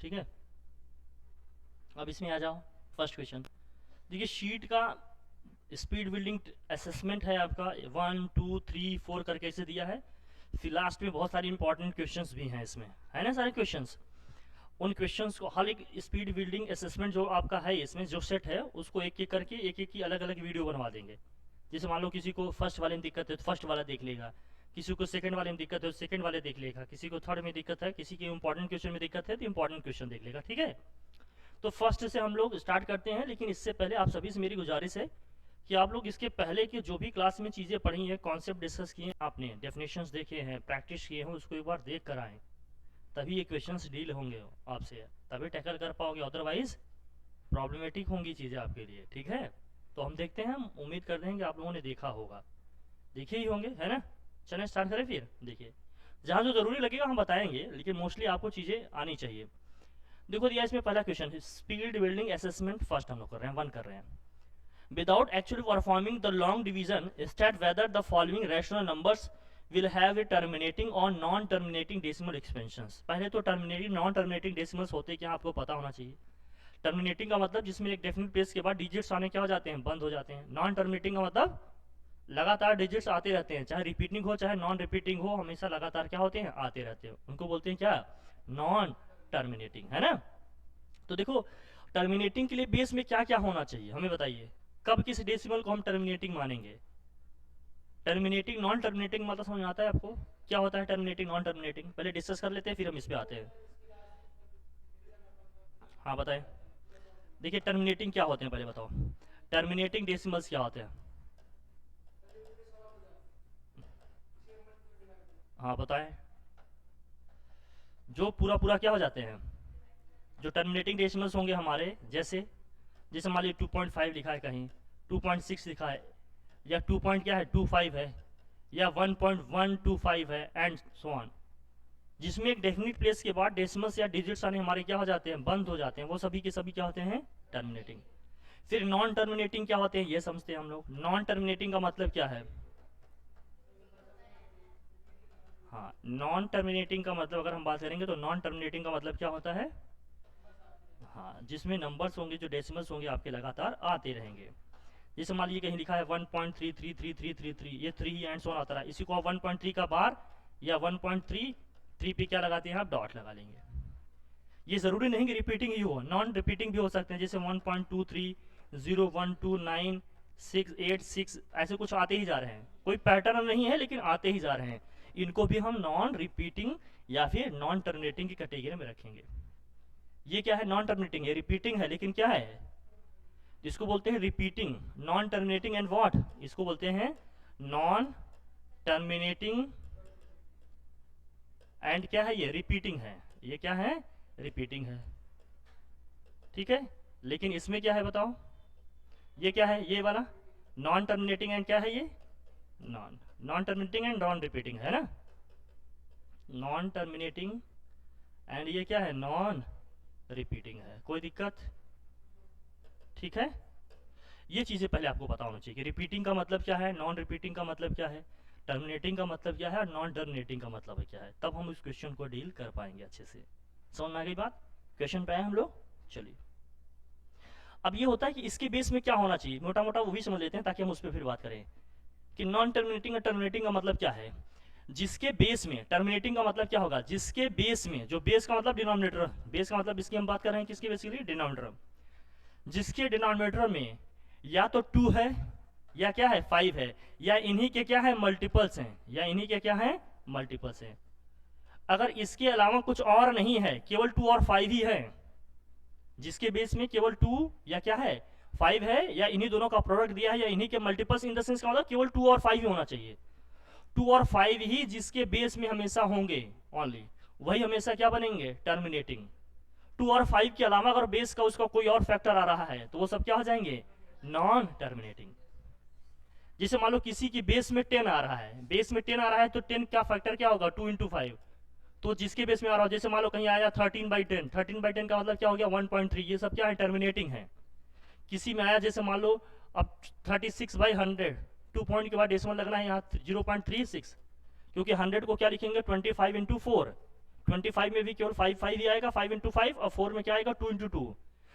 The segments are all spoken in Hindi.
ठीक है, अब इसमें आ जाओ। फर्स्ट क्वेश्चन देखिए, शीट का स्पीड बिल्डिंग असेसमेंट है आपका 1 2 3 4 करके इसे दिया है। फिर लास्ट में बहुत सारे इंपॉर्टेंट क्वेश्चंस भी हैं इसमें, है ना सारे क्वेश्चंस। उन क्वेश्चंस को हर एक स्पीड बिल्डिंग असेसमेंट जो आपका है इसमें जो सेट है उसको एक एक करके एक एक की अलग अलग वीडियो बनवा देंगे। जैसे मान लो किसी को फर्स्ट वाले में दिक्कत है तो फर्स्ट वाला देख लेगा, किसी को सेकंड वाले में दिक्कत है तो सेकंड वाले देख लेगा, किसी को थर्ड में दिक्कत है, किसी के इंपॉर्टेंट क्वेश्चन में दिक्कत है तो इंपॉर्टेंट क्वेश्चन देख लेगा। ठीक है, तो फर्स्ट से हम लोग स्टार्ट करते हैं, लेकिन इससे पहले आप सभी से मेरी गुजारिश है कि आप लोग इसके पहले की जो भी क्लास में चीज़ें पढ़ी हैं, कॉन्सेप्ट डिस्कस किए हैं आपने, डेफिनेशंस देखे हैं, प्रैक्टिस किए हैं, उसको एक बार देख कर आएँ, तभी ये क्वेश्चंस डील होंगे आपसे, तभी टैकल कर पाओगे, अदरवाइज प्रॉब्लमेटिक होंगी चीज़ें आपके लिए। ठीक है, तो हम देखते हैं, हम उम्मीद करते हैं कि आप लोगों ने देखा होगा, देखे ही होंगे, है ना। चलें स्टार्ट करें फिर। देखिए, जहाँ जो ज़रूरी लगेगा हम बताएंगे, लेकिन मोस्टली आपको चीज़ें आनी चाहिए। देखो दिया इसमें पहला question, speed building assessment first हम लोग कर रहे हैं, 1 कर रहे हैं। Without actually performing the long division state whether the following rational numbers will have a terminating or non terminating decimal expansions। पहले तो टर्मिनेटिंग नॉन टर्मिनेटिंग डेसिमल्स होते क्या आपको पता होना चाहिए। टर्मिनेटिंग का मतलब जिसमें एक डेफिनेट प्लेस के बाद डिजिट्स आने क्या हो जाते हैं, बंद हो जाते हैं। नॉन टर्मिनेटिंग का मतलब लगातार डिजिट्स आते रहते हैं, चाहे रिपीटिंग हो चाहे नॉन रिपीटिंग हो, हमेशा लगातार क्या होते हैं, आते रहते हैं, उनको बोलते हैं क्या, नॉन टर्मिनेटिंग, है ना। तो देखो टर्मिनेटिंग के लिए बेस में क्या क्या होना चाहिए हमें बताइए, कब किस डेसिमल को हम टर्मिनेटिंग मानेंगे। टर्मिनेटिंग नॉन टर्मिनेटिंग मतलब समझ आता है आपको, क्या होता है टर्मिनेटिंग नॉन टर्मिनेटिंग, पहले डिस्कस कर लेते हैं फिर हम इस पे आते हैं। हाँ बताएं, देखिए टर्मिनेटिंग क्या होते हैं पहले बताओ, टर्मिनेटिंग डेसिमल्स क्या होते हैं। हाँ बताएं, जो पूरा पूरा क्या हो जाते हैं, जो टर्मिनेटिंग डेसिमल्स होंगे हमारे, जैसे जैसे मान लीजिए 2.5 लिखा है कहीं, 2.6 लिखा है, या 2 पॉइंट क्या है 25 है, या 1.125 है, एंड सो ऑन, जिसमें एक डेफिनेट प्लेस के बाद डेसिमल्स या डिजिट्स आने हमारे क्या हो जाते हैं, बंद हो जाते हैं, वो सभी के सभी क्या होते हैं, टर्मिनेटिंग। फिर नॉन टर्मिनेटिंग क्या होते हैं ये समझते हैं हम लोग। नॉन टर्मिनेटिंग का मतलब क्या है, हाँ नॉन टर्मिनेटिंग का मतलब अगर हम बात करेंगे तो नॉन टर्मिनेटिंग का मतलब क्या होता है, हाँ जिसमें नंबर्स होंगे जो डेसिमल्स होंगे आपके लगातार आते रहेंगे। जैसे मान लीजिए कहीं लिखा है 1.33333, ये 3 एंड सो आता रहा, इसी को आप 1.3 का बार या 1.33 पे क्या लगाते हैं आप, डॉट लगा लेंगे। ये जरूरी नहीं कि रिपीटिंग ही हो, नॉन रिपीटिंग भी हो सकते हैं, जैसे 1.23 0129686 ऐसे कुछ आते ही जा रहे हैं, कोई पैटर्न नहीं है लेकिन आते ही जा रहे हैं, इनको भी हम नॉन रिपीटिंग या फिर नॉन टर्मिनेटिंग की कैटेगरी में रखेंगे। ये क्या है, नॉन टर्मिनेटिंग है, रिपीटिंग है लेकिन क्या है, जिसको बोलते हैं repeating, non terminating and what, इसको बोलते हैं नॉन टर्मिनेटिंग एंड क्या है, ये रिपीटिंग है, ये क्या है, रिपीटिंग है। ठीक है, लेकिन इसमें क्या है बताओ, ये क्या है, ये वाला नॉन टर्मिनेटिंग एंड क्या है, ये non non terminating and non repeating है ना, नॉन टर्मिनेटिंग एंड ये क्या है, नॉन रिपीटिंग है, कोई दिक्कत। ठीक है, ये चीज़ें पहले आपको पता होना चाहिए कि रिपीटिंग का मतलब क्या है, नॉन रिपीटिंग का मतलब क्या है, टर्मिनेटिंग का मतलब क्या है और नॉन टर्मिनेटिंग का मतलब क्या है, तब हम उस क्वेश्चन को डील कर पाएंगे अच्छे से। समझ में आ गई बात, क्वेश्चन पे आए हम लोग। चलिए, अब ये होता है कि इसके बेस में क्या होना चाहिए, मोटा मोटा वो भी समझ लेते हैं ताकि हम उस पर फिर बात करें कि नॉन टर्मिनेटिंग और टर्मिनेटिंग का मतलब क्या है। जिसके बेस में, टर्मिनेटिंग का मतलब क्या होगा, जिसके बेस में, जो बेस का मतलब डिनोमिनेटर, बेस का मतलब इसकी हम बात कर रहे हैं किसके, बेसिकली डिनोमिनेटर, जिसके डिनोमिनेटर में या तो 2 है या क्या है 5 है, या इन्हीं के क्या है मल्टीपल्स हैं, या इन्हीं के क्या है मल्टीपल्स हैं। अगर इसके अलावा कुछ और नहीं है, केवल 2 और 5 ही है, जिसके बेस में केवल 2 या क्या है 5 है, या इन्हीं दोनों का प्रोडक्ट दिया है, या इन्हीं के मल्टीपल्स, इन द सेंस का मतलब केवल 2 और 5 ही होना चाहिए। 2 और 5 ही जिसके बेस में हमेशा होंगे ओनली, वही हमेशा क्या बनेंगे, टर्मिनेटिंग। 2 और 5 के अलावा अगर बेस का उसका कोई और फैक्टर आ रहा है तो वो सब क्या हो जाएंगे, नॉन टर्मिनेटिंग। जैसे मान लो किसी की बेस में 10 आ रहा है, बेस में 10 आ रहा है तो 10 का फैक्टर क्या होगा, 2 इंटू 5, तो जिसके बेस में आ रहा हो, जैसे मान लो कहीं आया 13/10, 13/10 का मतलब क्या हो गया 1.3, ये सब क्या है, टर्मिनेटिंग है। किसी में आया जैसे मान लो अब 36/100, 2 पॉइंट के बाद डेसिमल लगना है यहाँ 0.36, क्योंकि 100 को क्या लिखेंगे 25 इंटू 4, 25 में भी केवल 5 ही आएगा, 5 × 5, और 4 में क्या आएगा 2 × 2,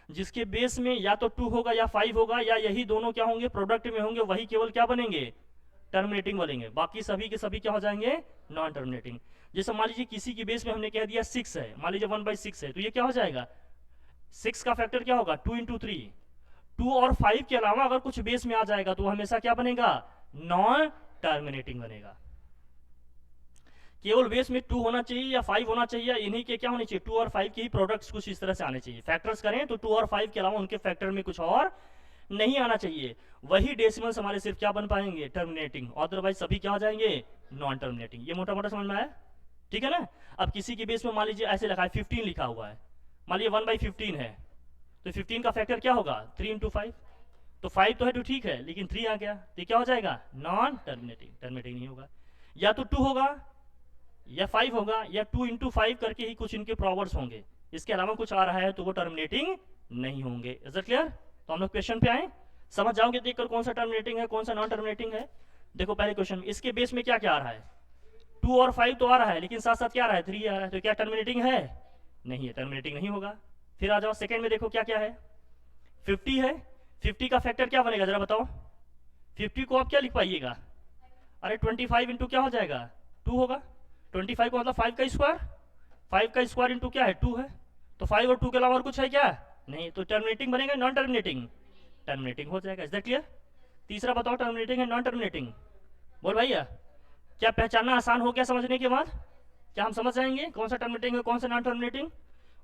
जिसके बेस में या तो 2 होगा या 5 होगा, या यही दोनों क्या होंगे प्रोडक्ट में होंगे, वही केवल क्या बनेंगे टर्मिनेटिंग बनेंगे, बाकी सभी के सभी क्या हो जाएंगे नॉन टर्मिनेटिंग। जैसे मान लीजिए किसी की बेस में हमने कह दिया 6 है, मान लीजिए 1/6 है, तो ये क्या हो जाएगा 6 का फैक्टर क्या होगा 2 × 3, 2 और 5 के अलावा अगर कुछ बेस में आ जाएगा तो हमेशा क्या बनेगा नॉन टर्मिनेटिंग बनेगा। केवल बेस में 2 होना चाहिए या 5 होना चाहिए, इन्हीं के क्या होने चाहिए 2 और 5 के ही प्रोडक्ट्स कुछ इस तरह से आने चाहिए। फैक्टर्स करें तो 2 और 5 के अलावा उनके फैक्टर में कुछ और नहीं आना चाहिए, वही डेसिमल्स हमारे सिर्फ क्या बन पाएंगे टर्मिनेटिंग, अदरवाइज सभी क्या हो जाएंगे नॉन टर्मिनेटिंग। ये मोटा मोटा समझ में आया, ठीक है ना। अब किसी के बेस में मान लीजिए ऐसे लिखा है 15 लिखा हुआ है, मान लीजिए 1/15 है, तो 15 का फैक्टर क्या होगा 3 × 5, तो 5 तो है तो ठीक है, लेकिन 3 आ गया तो क्या हो जाएगा नॉन टर्मिनेटिंग, टर्मिनेटिंग नहीं होगा। या तो 2 होगा या 5 होगा, या 2 × 5 करके ही कुछ इनके प्रॉवर्स होंगे, इसके अलावा कुछ आ रहा है तो वो टर्मिनेटिंग नहीं होंगे। Is it clear. तो हम लोग क्वेश्चन पे आए, समझ जाओगे देखकर कौन सा टर्मिनेटिंग है कौन सा नॉन टर्मिनेटिंग है। देखो पहले क्वेश्चन में इसके बेस में क्या क्या आ रहा है 2 और 5 तो आ रहा है, लेकिन साथ साथ क्या आ रहा है 3 आ रहा है, तो क्या टर्मिनेटिंग है नहीं है, टर्मिनेटिंग नहीं होगा। फिर आ जाओ सेकंड में, देखो क्या क्या है 50 है, 50 का फैक्टर क्या बनेगा जरा बताओ, 50 को आप क्या लिख पाइएगा, अरे 25 इंटू क्या हो जाएगा 2 होगा, 25 को मतलब 5 का स्क्वायर, 5 का स्क्वायर इंटू क्या है 2 है, तो 5 और 2 के अलावा और कुछ है क्या नहीं, तो टर्मिनेटिंग बनेगा नॉन टर्मिनेटिंग, टर्मिनेटिंग हो जाएगा। Is that clear. तीसरा बताओ टर्मिनेटिंग है नॉन टर्मिनेटिंग, बोल भैया क्या पहचानना आसान हो गया समझने के बाद, क्या हम समझ जाएंगे कौन सा टर्मिनेटिंग है कौन सा नॉन टर्मिनेटिंग।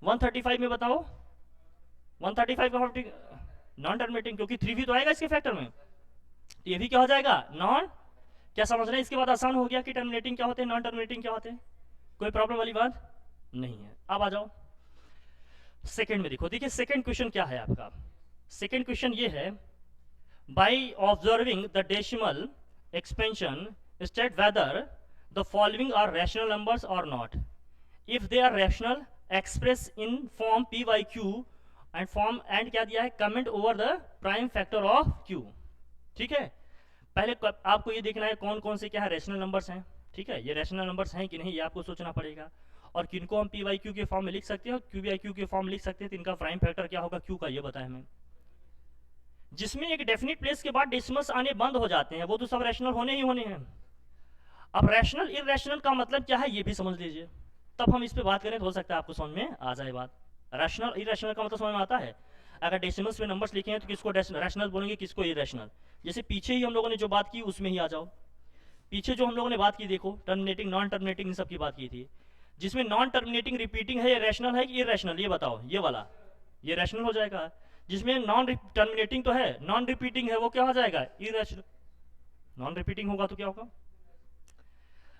135 में बताओ 135 का नॉन टर्मिनेटिंग, क्योंकि 3 भी तो आएगा इसके फैक्टर में, तो ये भी क्या हो जाएगा नॉन। क्या समझ रहे हैं, इसके बाद आसान हो गया कि टर्मिनेटिंग क्या होते हैं नॉन टर्मिनेटिंग क्या होते हैं, कोई प्रॉब्लम वाली बात नहीं है। अब आ जाओ सेकंड में, देखो देखिए सेकंड क्वेश्चन क्या है आपका। सेकंड क्वेश्चन ये है, by observing the decimal expansion state whether the following are rational numbers और not, if they are rational express in form p/q and form and क्या दिया है comment over the prime factor of q। ठीक है, पहले आपको ये देखना है कौन कौन से क्या है रैशनल नंबर्स हैं, ठीक है, ये रैशनल नंबर्स हैं कि नहीं ये आपको सोचना पड़ेगा, और किनको हम p/q के फॉर्म में लिख सकते हैं और q/q के फॉर्म में लिख सकते हैं, तो इनका प्राइम फैक्टर क्या होगा q का, ये बताया हमें। जिसमें एक डेफिनेट प्लेस के बाद डेसिमल्स आने बंद हो जाते हैं वो तो सब रैशनल होने ही होने हैं। अब रैशनल इरैशनल का मतलब क्या है ये भी समझ लीजिए, तब हम इस पे बात करें तो हो सकता है आपको समझ में आ जाए बात। रैशनल इरैशनल का मतलब समझ में आता है, अगर डेसिमल्स में नंबर्स लिखे हैं तो किसको रैशनल बोलेंगे किसको इरैशनल। जैसे पीछे ही हम लोगों ने जो बात की उसमें ही आ जाओ, पीछे जो हम लोगों ने बात की देखो टर्मिनेटिंग नॉन टर्मिनेटिंग इन सब की बात की थी, जिसमें नॉन टर्मिनेटिंग रिपीटिंग है ये रैशनल है कि इरैशनल, ये बताओ, ये वाला ये रैशनल हो जाएगा। जिसमें नॉन टर्मिनेटिंग तो है नॉन रिपीटिंग है वो क्या हो जाएगा इरैशनल। नॉन रिपीटिंग होगा तो क्या होगा,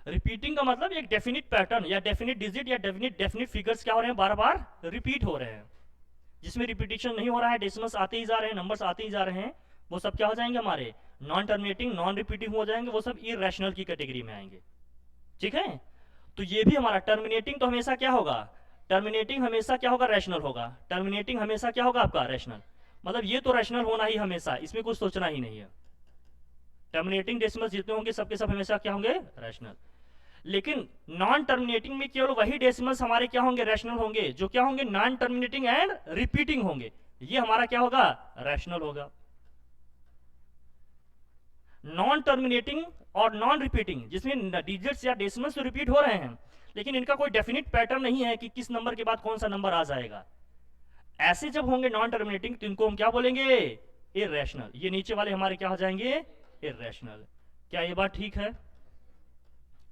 रिपीटिंग का मतलब एक डेफिनिट पैटर्न या डेफिनिट डिजिट या डेफिनिट फिगर्स क्या हो रहे हैं बार बार रिपीट हो रहे हैं, जिसमें रिपीटिशन नहीं हो रहा है, डेसिमल्स आते ही जा रहे हैं, नंबर्स आते ही जा रहे हैं, वो सब क्या हो जाएंगे हमारे नॉन टर्मिनेटिंग नॉन रिपीटिंग हो जाएंगे, वो सब इरैशनल की कैटेगरी में आएंगे। ठीक है, तो ये भी हमारा टर्मिनेटिंग तो हमेशा क्या होगा, टर्मिनेटिंग हमेशा क्या होगा रैशनल होगा, टर्मिनेटिंग हमेशा क्या होगा आपका रैशनल, मतलब ये तो रैशनल होना ही हमेशा, इसमें कुछ सोचना ही नहीं है। टर्मिनेटिंग डेसिमल्स जितने होंगे सबके सब हमेशा क्या होंगे रैशनल। लेकिन नॉन टर्मिनेटिंग में केवल वही डेसिमल्स हमारे क्या होंगे रैशनल होंगे जो क्या होंगे नॉन टर्मिनेटिंग एंड रिपीटिंग होंगे, ये हमारा क्या होगा रैशनल होगा। नॉन टर्मिनेटिंग और नॉन रिपीटिंग जिसमें डिजिट्स या डेसिमल्स तो रिपीट हो रहे हैं लेकिन इनका कोई डेफिनिट पैटर्न नहीं है कि किस नंबर के बाद कौन सा नंबर आ जाएगा, ऐसे जब होंगे नॉन टर्मिनेटिंग तो इनको हम क्या बोलेंगे इरैशनल। ये नीचे वाले हमारे क्या हो जाएंगे इरैशनल। क्या ये बात ठीक है,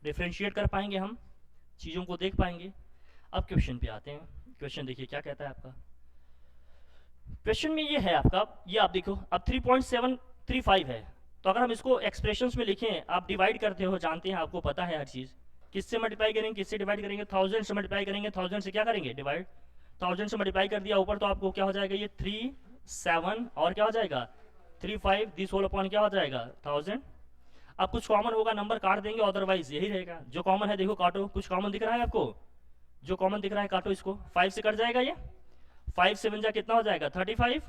डिफरेंशिएट कर पाएंगे हम, चीजों को देख पाएंगे। अब क्वेश्चन पे आते हैं, क्वेश्चन देखिए क्या कहता है आपका। क्वेश्चन में ये है आपका, ये आप देखो अब 3.735 है, तो अगर हम इसको एक्सप्रेशंस में लिखें, आप डिवाइड करते हो जानते हैं, आपको पता है हर चीज, किससे मल्टीप्लाई करेंगे किससे डिवाइड करेंगे, 1000 से मल्टीप्लाई करेंगे, 1000 से क्या करेंगे डिवाइड, 1000 से मल्टीप्लाई कर दिया ऊपर तो आपको क्या हो जाएगा ये 3 7 और क्या हो जाएगा 3 5 दिस होल अपॉन क्या हो जाएगा 1000। अब कुछ कॉमन होगा नंबर काट देंगे, अदरवाइज यही रहेगा। जो कॉमन है देखो काटो, कुछ कॉमन दिख रहा है आपको, जो कॉमन दिख रहा है काटो इसको, 5 से कट जाएगा ये, 5 7 जा कितना हो जाएगा 35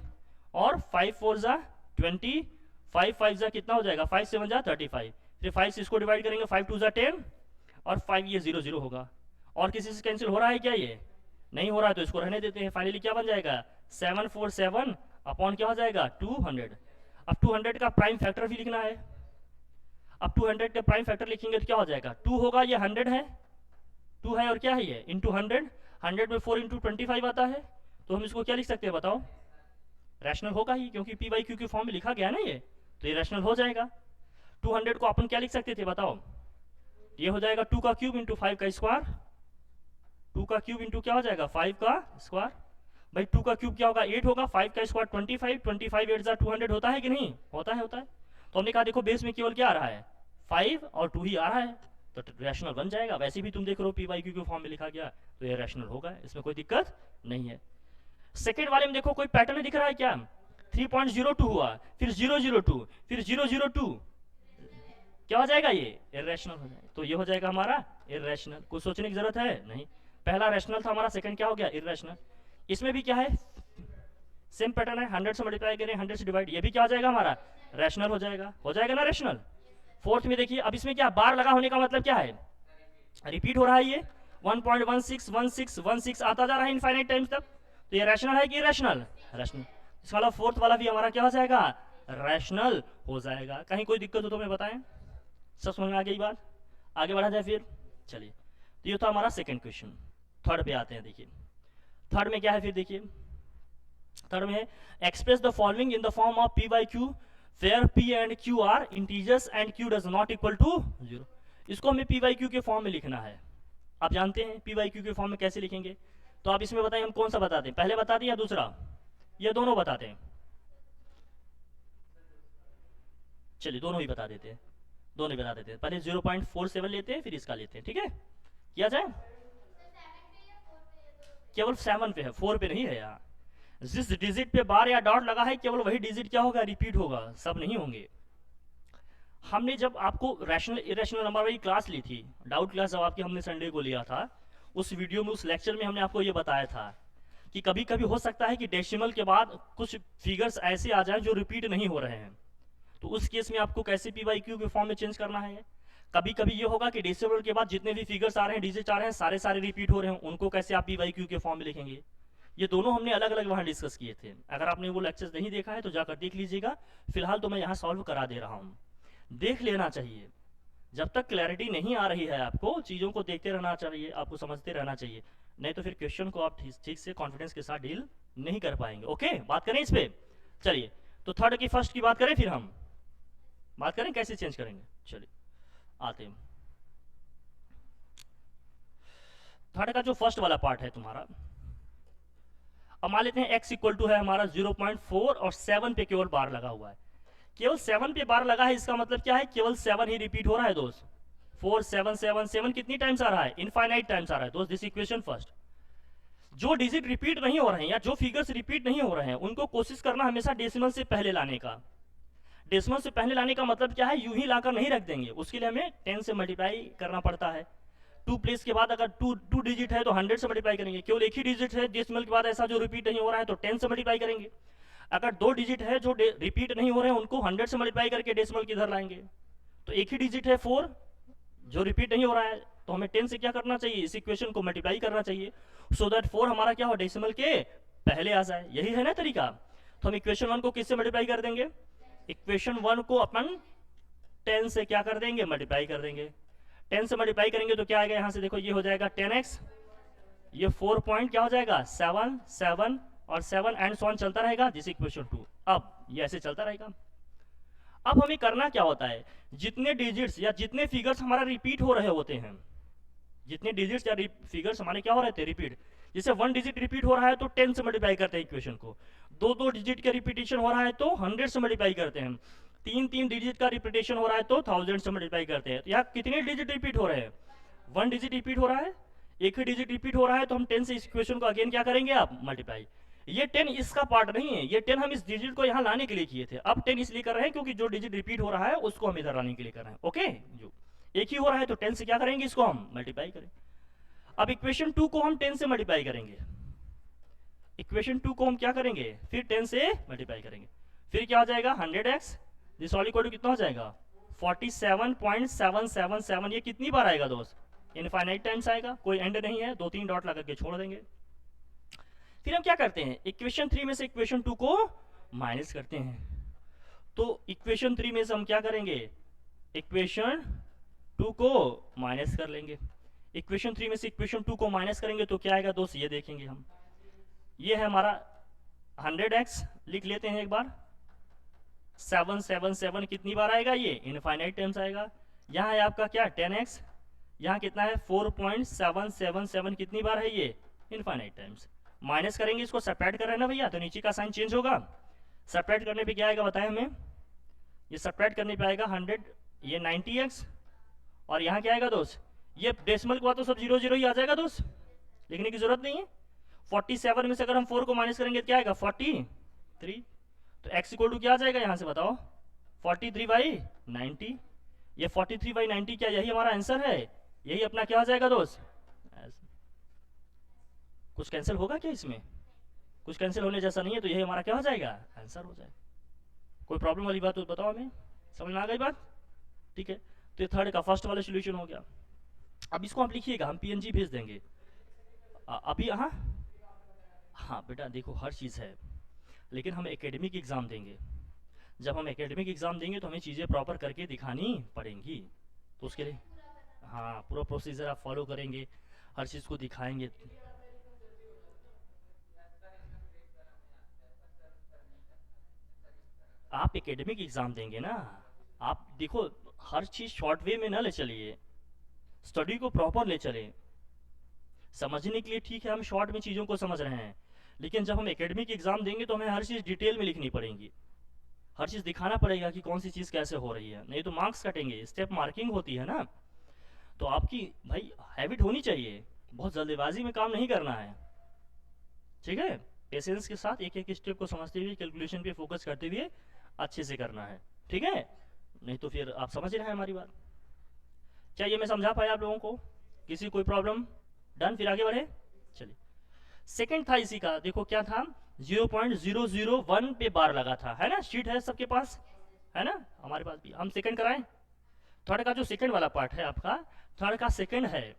और 5 4 जा 20, 5 5 जा कितना हो जाएगा 5 7 जा 35, फिर 5 से इसको डिवाइड करेंगे 5 2 जा 10 और 5 ये 0 0 होगा, और किसी से कैंसिल हो रहा है क्या? ये नहीं हो रहा है तो इसको रहने देते हैं। फाइनली क्या बन जाएगा? 747 अपॉन क्या हो जाएगा? 200। अब 200 का प्राइम फैक्टर भी लिखना है। अब 200 का प्राइम फैक्टर लिखेंगे तो क्या हो जाएगा? 2 होगा, ये 100 है, 2 है और क्या है ये? इंटू 100। 100 में 4 इंटू 25 आता है, तो हम इसको क्या लिख सकते हैं बताओ? रैशनल होगा ही, क्योंकि पी बाई क्यू के फॉर्म में लिखा गया ना ये, तो ये रैशनल हो जाएगा। 200 को अपन क्या लिख सकते थे बताओ? ये हो जाएगा 2 का क्यूब इंटू 5 का स्क्वायर। 2 का क्यूब इंटू क्या हो जाएगा? 5 का स्क्वायर। भाई 2 का क्यूब क्या होगा? 8 होगा, 5 का स्क्वायर 25, 25 8 जा 200 होता है कि नहीं? होता है, होता है। तो हमने कहा देखो बेस में केवल क्या आ रहा है? 5 और 2 ही आ रहा है, तो रैशनल बन जाएगा। वैसे भी तुम देख रहे हो पी बाई क्यू के फॉर्म में लिखा गया, तो ये रैशनल होगा, इसमें कोई दिक्कत नहीं है। सेकेंड वाले में देखो कोई पैटर्न दिख रहा है क्या? 3.02 हुआ, फिर 002, फिर 002, क्या हो जाएगा? ये इरेशनल हो जाएगा। तो ये हो जाएगा हमारा इरेशनल। कुछ सोचने की जरूरत है नहीं। पहला रैशनल था हमारा, सेकंड क्या हो गया? इरेशनल। इसमें भी क्या है? सेम पैटर्न है, 100 से मल्टीप्लाई करें, 100 से डिवाइड, ये भी क्या हो जाएगा हमारा? रैशनल हो जाएगा। हो जाएगा ना रैशनल। फोर्थ में देखिए, अब इसमें क्या बार लगा होने का मतलब क्या है? रिपीट हो रहा है ये 1.161616 आता जा रहा है इनफाइनाइट टाइम्स तक, तो ये रैशनल है कि इरेशनल? रैशनल। इसका वाला फोर्थ वाला भी हमारा क्या हो जाएगा? रैशनल हो जाएगा। कहीं कोई दिक्कत हो तो हमें बताएं। सब समझ में आ गई बात? आगे बढ़ा जाए फिर। चलिए, तो ये था हमारा सेकंड क्वेश्चन। थर्ड पे आते हैं। देखिए थर्ड में क्या है फिर, देखिए थर्ड में है express the following in the form of P by Q where P and Q are integers and Q does not equal to 0। इसको हमें पी बाई क्यू के फॉर्म में लिखना है। आप जानते हैं पी बाई क्यू के फॉर्म में कैसे लिखेंगे, तो आप इसमें बताएं हम कौन सा बताते हैं, पहले बता दें या दूसरा, या दोनों बताते हैं? चलिए दोनों ही बता देते हैं, दोनों ही बता देते हैं। पहले 0.47 लेते हैं, फिर इसका लेते हैं, ठीक है? किया जाए। केवल 7 पे है, 4 पे नहीं है यार। जिस डिजिट पे बार या डॉट लगा है केवल वही डिजिट क्या होगा? रिपीट होगा, सब नहीं होंगे। हमने जब आपको रैशनल इरेशनल नंबर वाली क्लास ली थी, डाउट क्लास जब आपकी हमने संडे को लिया था, उस वीडियो में उस लेक्चर में हमने आपको ये बताया था कि कभी कभी हो सकता है कि डेसिमल के बाद कुछ फिगर्स ऐसे आ जाएं जो रिपीट नहीं हो रहे हैं, तो उस केस में आपको कैसे पी बाई क्यू के फॉर्म में चेंज करना है। कभी कभी ये होगा कि डेसिमल के बाद जितने भी फिगर्स आ रहे हैं, डिजिट आ रहे हैं, सारे सारे रिपीट हो रहे हैं, उनको कैसे आप पी बाई क्यू के फॉर्म में लिखेंगे। ये दोनों हमने अलग अलग वहाँ डिस्कस किए थे। अगर आपने वो लेक्चर्स नहीं देखा है तो जाकर देख लीजिएगा। फिलहाल तो मैं यहाँ सॉल्व करा दे रहा हूँ, देख लेना चाहिए। जब तक क्लैरिटी नहीं आ रही है आपको, चीज़ों को देखते रहना चाहिए, आपको समझते रहना चाहिए, नहीं तो फिर क्वेश्चन को आप ठीक से कॉन्फिडेंस के साथ डील नहीं कर पाएंगे। ओके, बात करें इस पे। चलिए, तो थर्ड की फर्स्ट की बात करें, फिर हम बात करें कैसे चेंज करेंगे। चलिए आते हैं। थर्ड का जो फर्स्ट वाला पार्ट है तुम्हारा, अब मान लेते हैं x इक्वल टू है हमारा 0.4 और 7 पे केवल बार लगा हुआ है। केवल 7 पे बार लगा है, इसका मतलब क्या है? केवल 7 ही रिपीट हो रहा है दोस्त। 4 7 7 7 कितनी टाइम्स आ रहा है? इनफाइनाइट टाइम्स आ रहा है दोस्त। This equation first. जो डिजिट रिपीट नहीं हो रहे हैं या जो फिगर्स रिपीट नहीं हो रहे हैं, उनको कोशिश करना हमेशा डेसिमल से पहले लाने का। डेसिमल से पहले लाने का मतलब क्या है? यूं ही लाकर नहीं रख देंगे, उसके लिए हमें 10 से मल्टीप्लाई करना पड़ता है। 2 प्लेस के बाद अगर 2 डिजिट है तो 100 से मल्टीप्लाई करेंगे। केवल एक ही डिजिट है डेसिमल के बाद ऐसा जो रिपीट नहीं हो रहा है, तो 10 से मल्टीप्लाई करेंगे। अगर 2 डिजिट है जो रिपीट नहीं हो रहे हैं, उनको 100 से मल्टीप्लाई करके डेसिमल की इधर लाएंगे। तो एक ही डिजिट है 4 जो रिपीट नहीं हो रहा है, तो हमें 10 से क्या करना चाहिए? इस इक्वेशन को मल्टीप्लाई करना चाहिए, सो दैट 4 हमारा क्या हो? डेसिमल के पहले आ जाए। यही है ना तरीका। तो हम इक्वेशन 1 को किससे मल्टीप्लाई कर देंगे? इक्वेशन 1 को अपन 10 से क्या कर देंगे? मल्टीप्लाई कर देंगे। 10 से मल्टीप्लाई करेंगे तो क्या आएगा? यहाँ से देखो, ये हो जाएगा 10x, ये 4 पॉइंट क्या हो जाएगा? 7 7 और 7 एंड सो ऑन चलता रहेगा। This equation 2। अब ये ऐसे चलता रहेगा। अब हमें करना क्या होता है? जितने डिजिट्स या जितने फिगर्स हमारा रिपीट हो रहे होते हैं, जितने डिजिट्स या फिगर्स हमारे क्या हो रहे थे? रिपीट। जैसे 1 डिजिट रिपीट हो रहा है तो 10 से मल्टीप्लाई करते हैं इक्वेशन को। 2 डिजिट का रिपीटेशन हो रहा है तो 100 से मल्टीप्लाई करते हैं। 3 डिजिट का रिपीटेशन हो रहा है तो 1000 से मल्टीप्लाई करते हैं। तो यहाँ कितने डिजिट रिपीट हो रहे हैं? 1 डिजिट रिपीट हो रहा है, एक ही डिजिट रिपीट हो रहा है, तो हम 10 से इस इक्वेशन को अगेन क्या करेंगे? आप मल्टीप्लाई। ये 10 इसका पार्ट नहीं है, ये 10 हम इस डिजिट को यहाँ लाने के लिए किए थे। अब 10 इसलिए कर रहे हैं क्योंकि जो डिजिट रिपीट हो रहा है उसको हम इधर लाने के लिए कर रहे हैं। ओके, जो एक ही हो रहा है तो 10 से क्या करेंगे? इसको हम मल्टीप्लाई करें। अब इक्वेशन 2 को हम 10 से मल्टीप्लाई करेंगे। इक्वेशन 2 को हम क्या करेंगे? फिर 10 से मल्टीप्लाई करेंगे। फिर क्या हो जाएगा? 100x, this all equal to कितना हो जाएगा? 47.777। ये कितनी बार आएगा दोस्त? इनफाइनाइट टाइम्स आएगा, कोई एंड नहीं है, 2-3 डॉट लगा के छोड़ देंगे। फिर हम क्या करते हैं, इक्वेशन 3 में से इक्वेशन 2 को माइनस करते हैं। तो इक्वेशन 3 में से हम क्या करेंगे, इक्वेशन 2 को माइनस कर लेंगे। इक्वेशन 3 में से इक्वेशन 2 को माइनस करेंगे तो क्या आएगा दोस्त, ये देखेंगे हम। ये है हमारा 100x, लिख लेते हैं एक बार। 777 कितनी बार आएगा, ये इनफाइनाइट टाइम्स आएगा। यहाँ है आपका क्या 10x, यहाँ कितना है 4.777 कितनी बार है, ये इनफाइनाइट टाइम्स। माइनस करेंगे, इसको सेपरेट कर रहे हैं ना भैया, तो नीचे का साइन चेंज होगा। सेपरेट करने पे क्या आएगा बताएं हमें, ये सेपरेट करने पे आएगा 100, ये 90x, और यहाँ क्या आएगा दोस्त, ये डेसिमल के बाद तो सब 0 0 ही आ जाएगा दोस्त, लिखने की जरूरत नहीं है। 47 में से अगर हम 4 को माइनस करेंगे तो क्या आएगा 43, तो x इक्वल टू क्या आ जाएगा यहाँ से बताओ, 43/90। ये 43/90 क्या यही हमारा आंसर है, यही अपना क्या आ जाएगा दोस्त। कुछ कैंसिल होगा क्या इसमें, कुछ कैंसिल होने जैसा नहीं है, तो यही हमारा क्या हो जाएगा, आंसर हो जाएगा। कोई प्रॉब्लम वाली बात तो बताओ हमें, समझ में आ गई बात, ठीक है। तो ये थर्ड का फर्स्ट वाला सोल्यूशन हो गया। अब इसको आप लिखिएगा, हम PNG भेज देंगे अभी। हाँ बेटा देखो हर चीज़ है, लेकिन हम एकेडमिक एग्ज़ाम देंगे। जब हम एकेडमिक एग्ज़ाम देंगे तो हमें चीज़ें प्रॉपर करके दिखानी पड़ेंगी, तो उसके लिए हाँ पूरा प्रोसीजर आप फॉलो करेंगे, हर चीज़ को दिखाएंगे। आप एकेडमिक एग्ज़ाम देंगे ना, आप देखो हर चीज़ शॉर्ट वे में ना ले चलिए, स्टडी को प्रॉपर ले चलें। समझने के लिए ठीक है हम शॉर्ट में चीज़ों को समझ रहे हैं, लेकिन जब हम एकेडमिक एग्ज़ाम देंगे तो हमें हर चीज़ डिटेल में लिखनी पड़ेगी, हर चीज़ दिखाना पड़ेगा कि कौन सी चीज़ कैसे हो रही है, नहीं तो मार्क्स कटेंगे, स्टेप मार्किंग होती है ना। तो आपकी भाई हैबिट होनी चाहिए, बहुत जल्दबाजी में काम नहीं करना है, ठीक है। पेशेंस के साथ एक एक स्टेप को समझते हुए, कैलकुलेशन पे फोकस करते हुए अच्छे से करना है, ठीक है। नहीं तो फिर आप समझ रहे हैं हमारी बात। क्या ये मैं समझा पाया आप लोगों को, किसी कोई प्रॉब्लम, डन। फिर आगे बढ़े, चलिए। सेकंड था इसी का, देखो क्या था, 0.001 पे बार लगा था, है ना, शीट है सबके पास, है ना, हमारे पास भी। हम सेकंड कराएं, थर्ड का जो सेकंड वाला पार्ट है आपका, थर्ड का सेकंड है।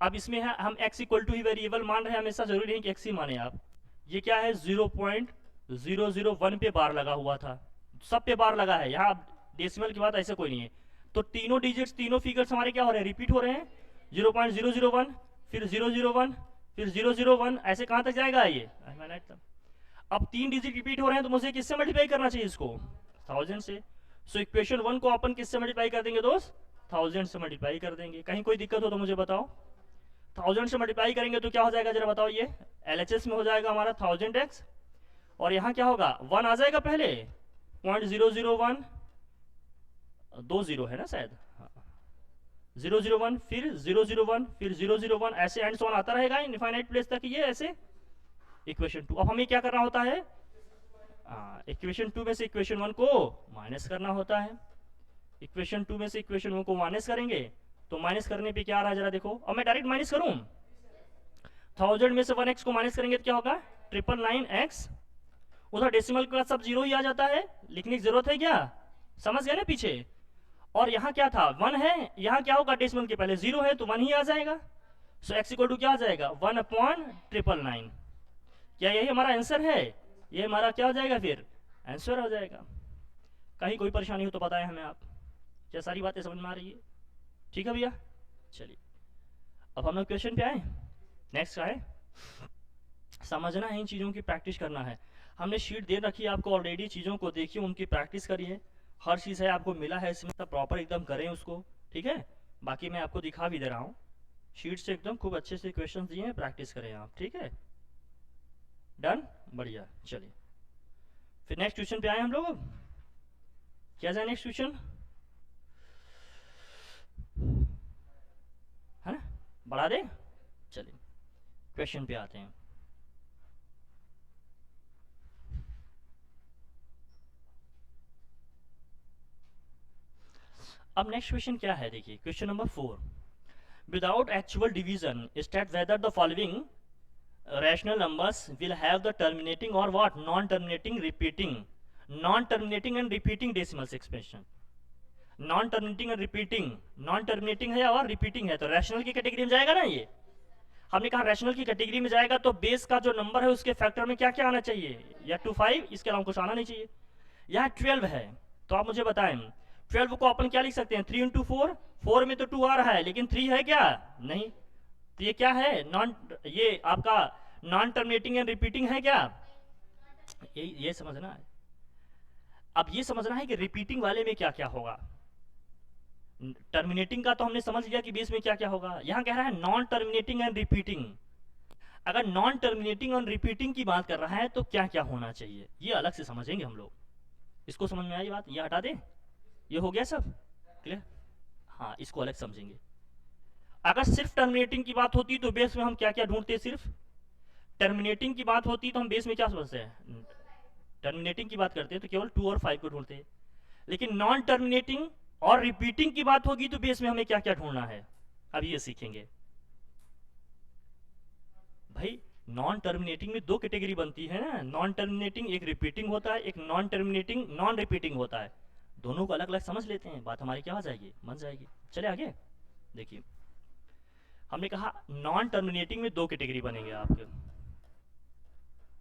अब इसमें है हम x इक्वल टू ही वेरिएबल मान रहे हैं, हमेशा जरूरी नहीं कि x ही माने आप। ये क्या है 0.001 पे बार लगा हुआ था, सब पे बार लगा है, यहाँ डेसिमल की बात ऐसे कोई नहीं है। तो तीनों डिजिट्स, तीनों फिगर्स हमारे क्या हो रहे हैं, रिपीट हो रहे हैं। 0.001, फिर 001, फिर 001, ऐसे कहाँ तक जाएगा ये। अब 3 डिजिट रिपीट हो रहे हैं, तो मुझे किससे मल्टीप्लाई करना चाहिए इसको, 1000 से। सो इक्वेशन 1 को अपन किससे मल्टीप्लाई कर देंगे दोस्त, 1000 से मल्टीप्लाई कर देंगे। कहीं कोई दिक्कत हो तो मुझे बताओ। 1000 से मल्टीप्लाई करेंगे तो क्या हो जाएगा जरा बताओ, ये LHS में हो जाएगा हमारा 1000x, और यहाँ क्या होगा 1 आ जाएगा पहले, 0.001, 2 0 है ना शायद, 001, फिर 001, फिर 001, ऐसे एंड ऑन आता रहेगा इनफाइनाइट प्लेस तक, ये ऐसे इक्वेशन 2। अब हमें क्या करना होता है, इक्वेशन 2 में से इक्वेशन 1 को माइनस करना होता है। इक्वेशन 2 में से इक्वेशन 1 को माइनस करेंगे, तो माइनस करने पे क्या आ रहा है जरा देखो। अब मैं डायरेक्ट माइनस करूं, 1000 में से 1x को माइनस करेंगे तो क्या होगा 999x। उधर डेसिमल के बाद सब 0 ही आ जाता है, लिखने की जरूरत है क्या, समझ गए ना पीछे। और यहाँ क्या था 1 है, यहाँ क्या होगा डेसिमल के पहले 0 है तो 1 ही आ जाएगा। सो x इक्वल टू क्या आ जाएगा 1/999। क्या यही हमारा आंसर है, ये हमारा क्या हो जाएगा, फिर आंसर हो जाएगा। कहीं कोई परेशानी हो तो बताएं हमें आप, क्या सारी बातें समझ में आ रही है, ठीक है भैया। चलिए अब हम लोग क्वेश्चन पे आए, नेक्स्ट आए। समझना है इन चीज़ों की, प्रैक्टिस करना है। हमने शीट दे रखी है आपको ऑलरेडी, चीज़ों को देखिए, उनकी प्रैक्टिस करिए। हर चीज़ है आपको मिला है इसमें, सब प्रॉपर एकदम करें उसको, ठीक है। बाकी मैं आपको दिखा भी दे रहा हूँ, शीट से एकदम खूब अच्छे से क्वेश्चन दिए हैं, प्रैक्टिस करें आप, ठीक है। डन, बढ़िया। चलिए फिर नेक्स्ट क्वेश्चन पे आए हम लोग। क्या जाए नेक्स्ट क्वेश्चन, है ना, बढ़ा दे। चलिए क्वेश्चन पे आते हैं। अब नेक्स्ट क्वेश्चन क्या है, देखिए question number 4। Without actual division state whether the following rational numbers will have the terminating or what non terminating and repeating decimals expression। Non terminating और रिपीटिंग, नॉन टर्मिनेटिंग है और रिपीटिंग है, तो रैशनल की कैटेगरी में जाएगा ना ये। हमने कहा रैशनल की कैटेगरी में जाएगा तो बेस का जो नंबर है उसके फैक्टर में क्या क्या आना चाहिए, या 2 5, इसके अलावा कुछ आना नहीं चाहिए। यहाँ 12 है, तो आप मुझे बताएं 12 को अपन क्या लिख सकते हैं, 3 इंटू 4, 4 में तो 2 आ रहा है लेकिन 3 है क्या, नहीं, तो ये क्या है, नॉन, ये आपका नॉन टर्मिनेटिंग एंड रिपीटिंग है क्या, ये समझना है। अब ये समझना है कि रिपीटिंग वाले में क्या क्या होगा। टर्मिनेटिंग का तो हमने समझ लिया कि बेस में क्या क्या होगा, यहां कह रहा है नॉन टर्मिनेटिंग एंड रिपीटिंग। अगर नॉन टर्मिनेटिंग और रिपीटिंग की बात कर रहा है तो क्या क्या होना चाहिए, ये अलग से समझेंगे हम लोग। इसको समझ में आई बात, ये हटा दे, ये हो गया सब क्लियर। हाँ, इसको अलग समझेंगे। अगर सिर्फ टर्मिनेटिंग की बात होती तो बेस में हम क्या क्या ढूंढते, सिर्फ टर्मिनेटिंग की बात होती तो हम बेस में क्या समझते हैं, टर्मिनेटिंग की बात करते हैं तो केवल 2 और 5 को ढूंढते हैं। लेकिन नॉन टर्मिनेटिंग और रिपीटिंग की बात होगी तो बेस में हमें क्या क्या ढूंढना है, अब ये सीखेंगे। भाई नॉन टर्मिनेटिंग में 2 कैटेगरी बनती है ना, नॉन टर्मिनेटिंग एक रिपीटिंग होता है, एक नॉन टर्मिनेटिंग नॉन रिपीटिंग होता है। दोनों को अलग अलग समझ लेते हैं, बात हमारी क्या हो जाएगी, बन जाएगी। चले आगे देखिए, हमने कहा नॉन टर्मिनेटिंग में 2 कैटेगरी बनेंगे आपके।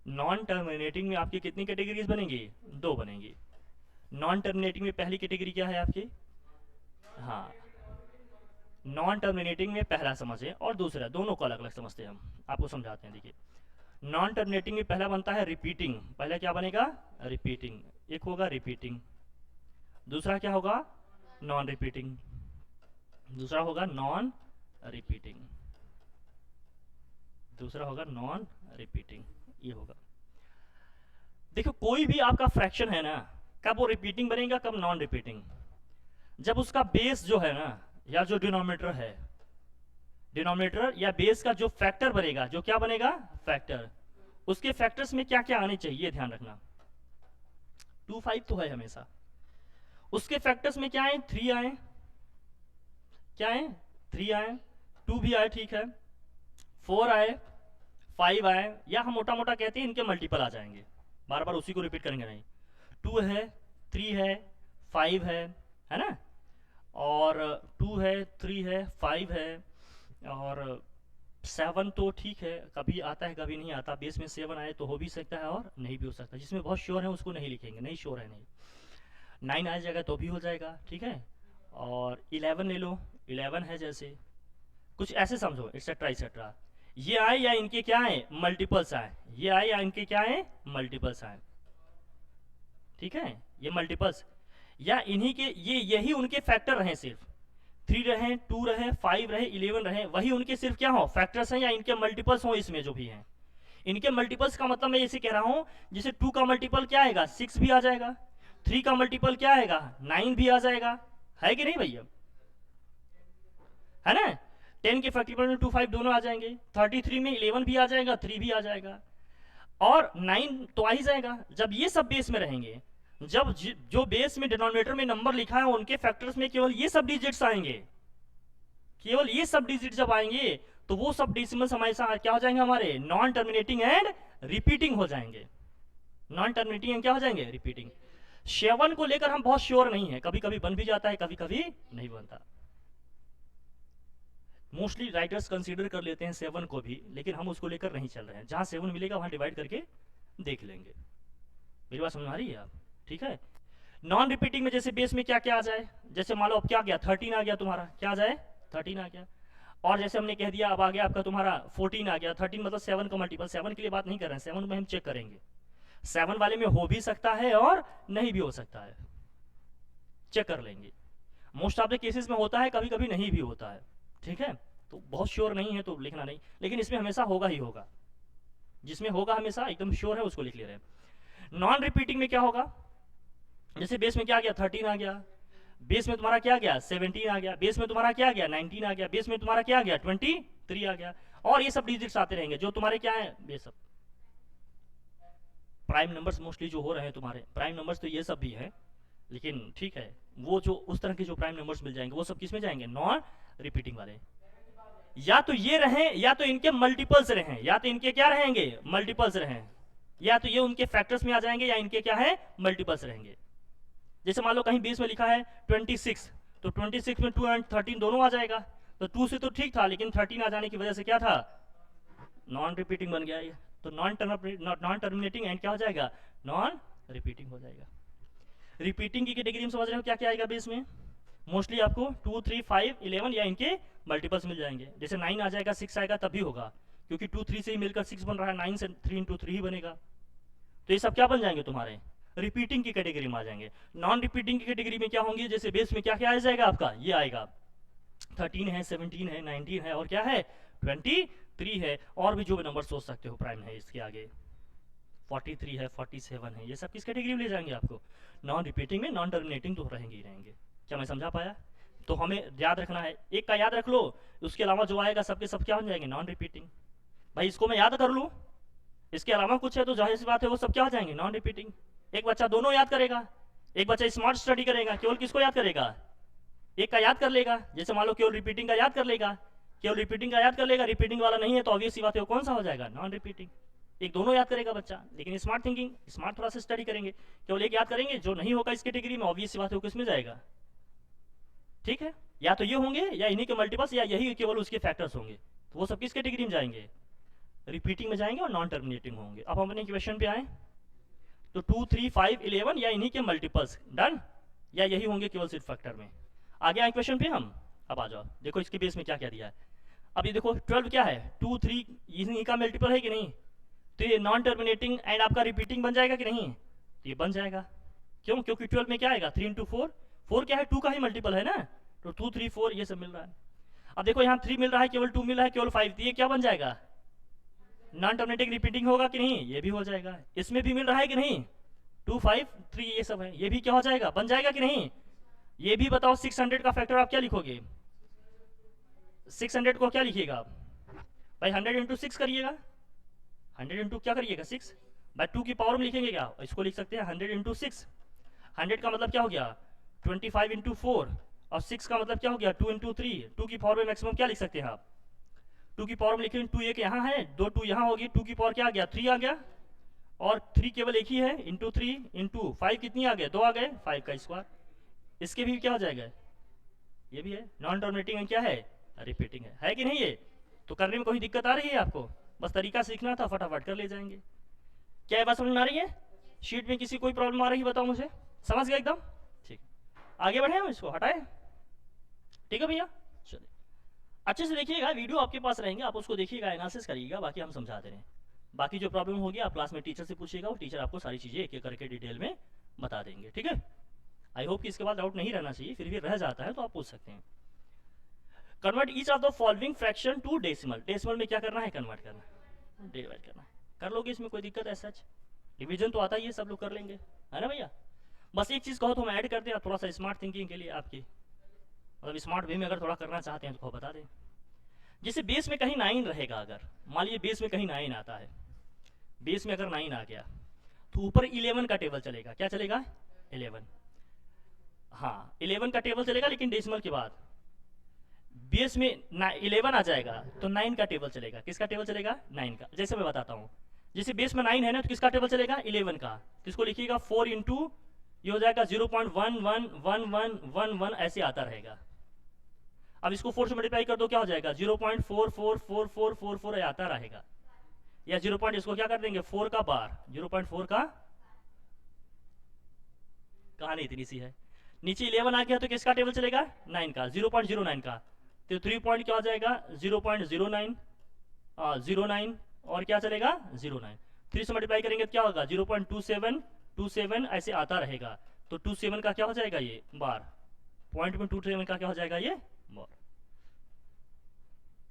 नॉन टर्मिनेटिंग में आपकी कितनी कैटेगरीज बनेंगी, 2 बनेंगी। नॉन टर्मिनेटिंग में पहली कैटेगरी क्या है आपकी, हाँ, नॉन टर्मिनेटिंग में पहला समझे और दूसरा, दोनों को अलग अलग समझते हैं हम, आपको समझाते हैं। देखिए नॉन टर्मिनेटिंग में पहला बनता है रिपीटिंग, पहला क्या बनेगा, रिपीटिंग, एक होगा रिपीटिंग, दूसरा क्या होगा, नॉन रिपीटिंग, दूसरा होगा नॉन रिपीटिंग, दूसरा होगा नॉन रिपीटिंग, ये होगा। देखो कोई भी आपका फ्रैक्शन है ना, कब वो रिपीटिंग बनेगा, कब नॉन रिपीटिंग, जब उसका बेस जो है ना, या जो डिनोमिनेटर है, डिनोमिनेटर या बेस का जो फैक्टर बनेगा, जो क्या बनेगा, फैक्टर, उसके फैक्टर्स में क्या क्या आने चाहिए, ध्यान रखना। 2 5 तो है हमेशा, उसके फैक्टर्स में क्या आए, 3 आए, क्या आए, 3 आए, 2 भी आए, ठीक है, 4 आए, 5 आए, या हम मोटा मोटा कहते हैं इनके मल्टीपल आ जाएंगे, बार बार उसी को रिपीट करेंगे नहीं। 2 है, 3 है, 5 है ना, और 2 है, 3 है, 5 है, और 7 तो ठीक है, कभी आता है कभी नहीं आता, बेस में 7 आए तो हो भी सकता है और नहीं भी हो सकता, जिसमें बहुत श्योर है उसको नहीं लिखेंगे, नहीं श्योर है नहीं। 9 आ जाएगा तो भी हो जाएगा, ठीक है, और 11 ले लो, 11 है, जैसे कुछ ऐसे समझो, एक्सेट्रा एक्सेट्रा। ये आए या इनके क्या आए, मल्टीपल्स आए, ये आए या इनके क्या आए, मल्टीपल्स आए, ठीक है, ये मल्टीपल्स, या इन्हीं के, ये यही उनके फैक्टर रहे, सिर्फ 3 रहे, 2 रहे, 5 रहे, 11 रहे, वही उनके सिर्फ क्या हो, फैक्टर्स हैं, या इनके मल्टीपल्स हो इसमें जो भी हैं। इनके मल्टीपल्स का मतलब मैं इसे कह रहा हूं, जैसे 2 का मल्टीपल क्या आएगा, 6 भी आ जाएगा, 3 का मल्टीपल क्या आएगा, 9 भी आ जाएगा, है कि नहीं भैया, है ना। 10 के फैक्टरियल में 2 5 दोनों आ जाएंगे, 33 में 11 भी आ जाएगा, 3 भी आ जाएगा, और 9 तो आ ही जाएगा। जब ये सब बेस में रहेंगे, जब जो बेस में डिनोमिनेटर में नंबर लिखा है उनके फैक्टर्स में केवल ये सब डिजिट्स आएंगे, केवल ये सब डिजिट जब आएंगे तो वो सब डेसिमल्स हमारे साथ क्या हो जाएंगे, हमारे नॉन टर्मिनेटिंग एंड रिपीटिंग हो जाएंगे, नॉन टर्मिनेटिंग एंड क्या हो जाएंगे, रिपीटिंग। 7 को लेकर हम बहुत श्योर नहीं है, कभी कभी बन भी जाता है, कभी कभी नहीं बनता। मोस्टली राइटर्स कंसीडर कर लेते हैं 7 को भी, लेकिन हम उसको लेकर नहीं चल रहे हैं, जहां 7 मिलेगा वहां डिवाइड करके देख लेंगे। मेरी बात समझ आ रही है आप, ठीक है। नॉन रिपीटिंग में जैसे बेस में क्या क्या आ जाए, जैसे मान लो अब क्या गया, 13 आ गया तुम्हारा, क्या आ जाए, 13 आ गया, और जैसे हमने कह दिया अब आ गया आपका तुम्हारा 14 आ गया, 13 मतलब 7 का मल्टीपल, 7 के लिए बात नहीं कर रहे हैं, 7 में हम चेक करेंगे, 7 वाले में हो भी सकता है और नहीं भी हो सकता है, चेक कर लेंगे। मोस्ट ऑफ द केसेस में होता है, कभी कभी नहीं भी होता है, ठीक है, तो बहुत श्योर नहीं है तो लिखना नहीं, लेकिन इसमें हमेशा होगा ही होगा, जिसमें होगा हमेशा एकदम श्योर है उसको लिख ले रहे हैं। नॉन रिपीटिंग में क्या होगा, जैसे बेस में क्या आ गया, 13 आ गया, बेस में तुम्हारा क्या आ गया, 17 आ गया, बेस में तुम्हारा क्या आ गया, 19 आ गया, बेस में तुम्हारा क्या आ गया, 23 आ गया, और ये सब डिजिट्स आते रहेंगे जो तुम्हारे क्या है, ये सब प्राइम नंबर्स मोस्टली जो हो रहे हैं तुम्हारे, प्राइम नंबर्स तो ये सब भी है, लेकिन ठीक है, वो जो उस तरह के जो प्राइम नंबर्स मिल जाएंगे वो सब किस में जाएंगे, नॉन रिपीटिंग वाले। या तो ये रहें, या तो इनके मल्टीपल्स रहें, या तो इनके क्या रहेंगे, मल्टीपल्स रहें, या तो ये उनके फैक्टर्स में आ जाएंगे, या इनके क्या है, मल्टीपल्स रहेंगे। जैसे मान लो कहीं बेस में लिखा है 26, तो 26 में 2 एंड 13 दोनों आ जाएगा, तो 2 से तो ठीक था, लेकिन 13 आ जाने की वजह से क्या था, नॉन रिपीटिंग बन गया ये। तो नॉन टर्मिनेटिंग एंड क्या हो जाएगा, नॉन रिपीटिंग हो जाएगा। रिपीटिंग की कैटेगरी में समझ रहे हो क्या क्या आएगा बेस में, मोस्टली आपको 2, 3, 5, 11 या इनके मल्टीपल्स मिल जाएंगे। जैसे 9 आ जाएगा, 6 आएगा, तब भी होगा, क्योंकि 2, 3 से ही मिलकर 6 बन रहा है, 9 से 3 इंटू 3 ही बनेगा। तो ये सब क्या बन जाएंगे तुम्हारे, रिपीटिंग की कैटेगरी में आ जाएंगे। नॉन रिपीटिंग की कैटेगरी में क्या होंगे, जैसे बेस में क्या क्या आ जाएगा आपका, ये आएगा 13 है, 17 है, 19 है, और क्या है 23 है, और भी जो भी नंबर सोच सकते हो प्राइम है इसके आगे, 43 है, 47 है, ये सब किस कैटेगरी में ले जाएंगे आपको, नॉन रिपीटिंग में। नॉन टर्मिनेटिंग तो रहेंगे ही रहेंगे। क्या मैं समझा पाया? तो हमें याद रखना है, एक का याद रख लो, उसके अलावा जो आएगा सबके सब क्या हो जाएंगे, नॉन रिपीटिंग। भाई इसको मैं याद कर लूँ, इसके अलावा कुछ है तो जाहिर सी बात है वो सब क्या हो जाएंगे, नॉन रिपीटिंग। एक बच्चा दोनों याद करेगा, एक बच्चा स्मार्ट स्टडी करेगा, केवल किसको याद करेगा, एक का याद कर लेगा। जैसे मान लो केवल रिपीटिंग का याद कर लेगा, केवल रिपीटिंग का याद कर लेगा, रिपीटिंग वाला नहीं है, तो ऑब्वियस सी बात है वो कौन सा हो जाएगा, नॉन रिपीटिंग। एक दोनों याद करेगा बच्चा, लेकिन स्मार्ट थिंकिंग, स्मार्ट थोड़ा सा स्टडी करेंगे, केवल एक याद करेंगे, जो नहीं होगा इस कैटेगरी में, ऑब्वियस सी बात है वो किसमें जाएगा, ठीक है। या तो ये होंगे, या इन्हीं के मल्टीपल्स, या यही केवल उसके फैक्टर्स होंगे, तो वो सब किस कैटेगरी में जाएंगे, रिपीटिंग में जाएंगे और नॉन टर्मिनेटिंग होंगे। अब हम अपने क्वेश्चन पे आए, तो 2, 3, 5, 11 या इन्हीं के मल्टीपल्स, डन, या यही होंगे केवल सिर्फ फैक्टर में। आगे आए क्वेश्चन पे हम, अब आ जाओ, देखो इसके बेस में क्या क्या दिया है। अब ये देखो 12 क्या है, 2, 3 इन्हीं का मल्टीपल है कि नहीं, तो ये नॉन टर्मिनेटिंग एंड आपका रिपीटिंग बन जाएगा कि नहीं, तो ये बन जाएगा। क्यों, क्योंकि 12 में क्या आएगा, 3 इंटू 4, 4 क्या है, 2 का ही मल्टीपल है ना, तो 2, 3, 4 ये सब मिल रहा है। अब देखो यहाँ 3 मिल रहा है, केवल 2 मिल रहा है, केवल 5, तो ये क्या बन जाएगा, नॉन टर्मिनेटिंग रिपीटिंग होगा कि नहीं, ये भी हो जाएगा। इसमें भी मिल रहा है कि नहीं, 2, 5, 3 ये सब है, ये भी क्या हो जाएगा, बन जाएगा कि नहीं। ये भी बताओ 600 का फैक्टर आप क्या लिखोगे, 600 को क्या लिखिएगा आप, भाई 100 इंटू 6 करिएगा, 100 इंटू क्या करिएगा 6, भाई 2 की पावर में लिखेंगे क्या, इसको लिख सकते हैं 100 इंटू 6। 100 का मतलब क्या हो गया 25 इंटू 4, और 6 का मतलब क्या हो गया 2 इंटू 3। 2 की पावर में मैक्सिमम क्या लिख सकते हैं आप, 2 की पावर में लिखेंगे, 2 एक यहाँ है, 2 2 यहाँ होगी, 2 की पावर क्या आ गया 3 आ गया, और 3 केवल एक ही है, इंटू 3 इंटू 5 कितनी आ गए 2 आ गए, 5 का स्क्वायर। इसके भी क्या हो जाएगा, ये भी है नॉन टर्मिनेटिंग, क्या है रिपीटिंग है कि नहीं ये। तो करने में कोई दिक्कत आ रही है आपको, बस तरीका सीखना था, फटाफट कर ले जाएंगे। क्या ये बात समझ में आ रही है, शीट में किसी कोई प्रॉब्लम आ रही है बताओ मुझे, समझ गया एकदम, ठीक। आगे बढ़े हम, इसको हटाए, ठीक है भैया, चलिए अच्छे से देखिएगा, वीडियो आपके पास रहेंगे, आप उसको देखिएगा, एनालिसिस करिएगा, बाकी हम समझाते रहे। बाकी जो प्रॉब्लम होगी आप क्लास में टीचर से पूछिएगा, वो टीचर आपको सारी चीज़ें एक एक करके डिटेल में बता देंगे, ठीक है। आई होप कि इसके बाद डाउट नहीं रहना चाहिए, फिर भी रह जाता है तो आप पूछ सकते हैं। Convert each of the following fraction to decimal, decimal में क्या करना है, कन्वर्ट करना है, डिवाइड करना है, कर लोगे, इसमें कोई दिक्कत है सच, डिवीजन तो आता ही है, सब लोग कर लेंगे, है ना भैया। बस एक चीज़ कहो तो हम ऐड कर दें थोड़ा सा स्मार्ट थिंकिंग के लिए आपकी, मतलब स्मार्ट वे में अगर थोड़ा करना चाहते हैं तो बता दें। जैसे बेस में कहीं 9 रहेगा, अगर मान लीजिए बेस में कहीं 9 आता है, बेस में अगर 9 आ गया, तो ऊपर 11 का टेबल चलेगा, क्या चलेगा 11, हाँ 11 का टेबल चलेगा, लेकिन डेसिमल के बाद बेस में 11 आ जाएगा तो 9 का टेबल चलेगा, किसका टेबल चलेगा 9 का। जैसे मैं बताता हूँ, जैसे बेस में 9 है ना, तो किसका टेबल चलेगा 11 का, किसको लिखिएगा 4 इंटू ये हो जाएगा 0.111111 ऐसे आता रहेगा। अब इसको 4 से मल्टीप्लाई कर दो, क्या हो जाएगा 0.444444 आता रहेगा, या 0. इसको क्या कर देंगे 4 का बार, 0.4 का, कहानी इतनी सी है। नीचे 11 आ गया तो किसका टेबल चलेगा 9 का, 0.09 का, तो 3 पॉइंट क्या हो जाएगा 0.09, 09 और क्या चलेगा 09। 3 से मल्टीप्लाई करेंगे तो क्या होगा 0.2727 ऐसे आता रहेगा, तो 27 का क्या हो जाएगा ये बार, पॉइंट में 27 का क्या हो जाएगा ये बार।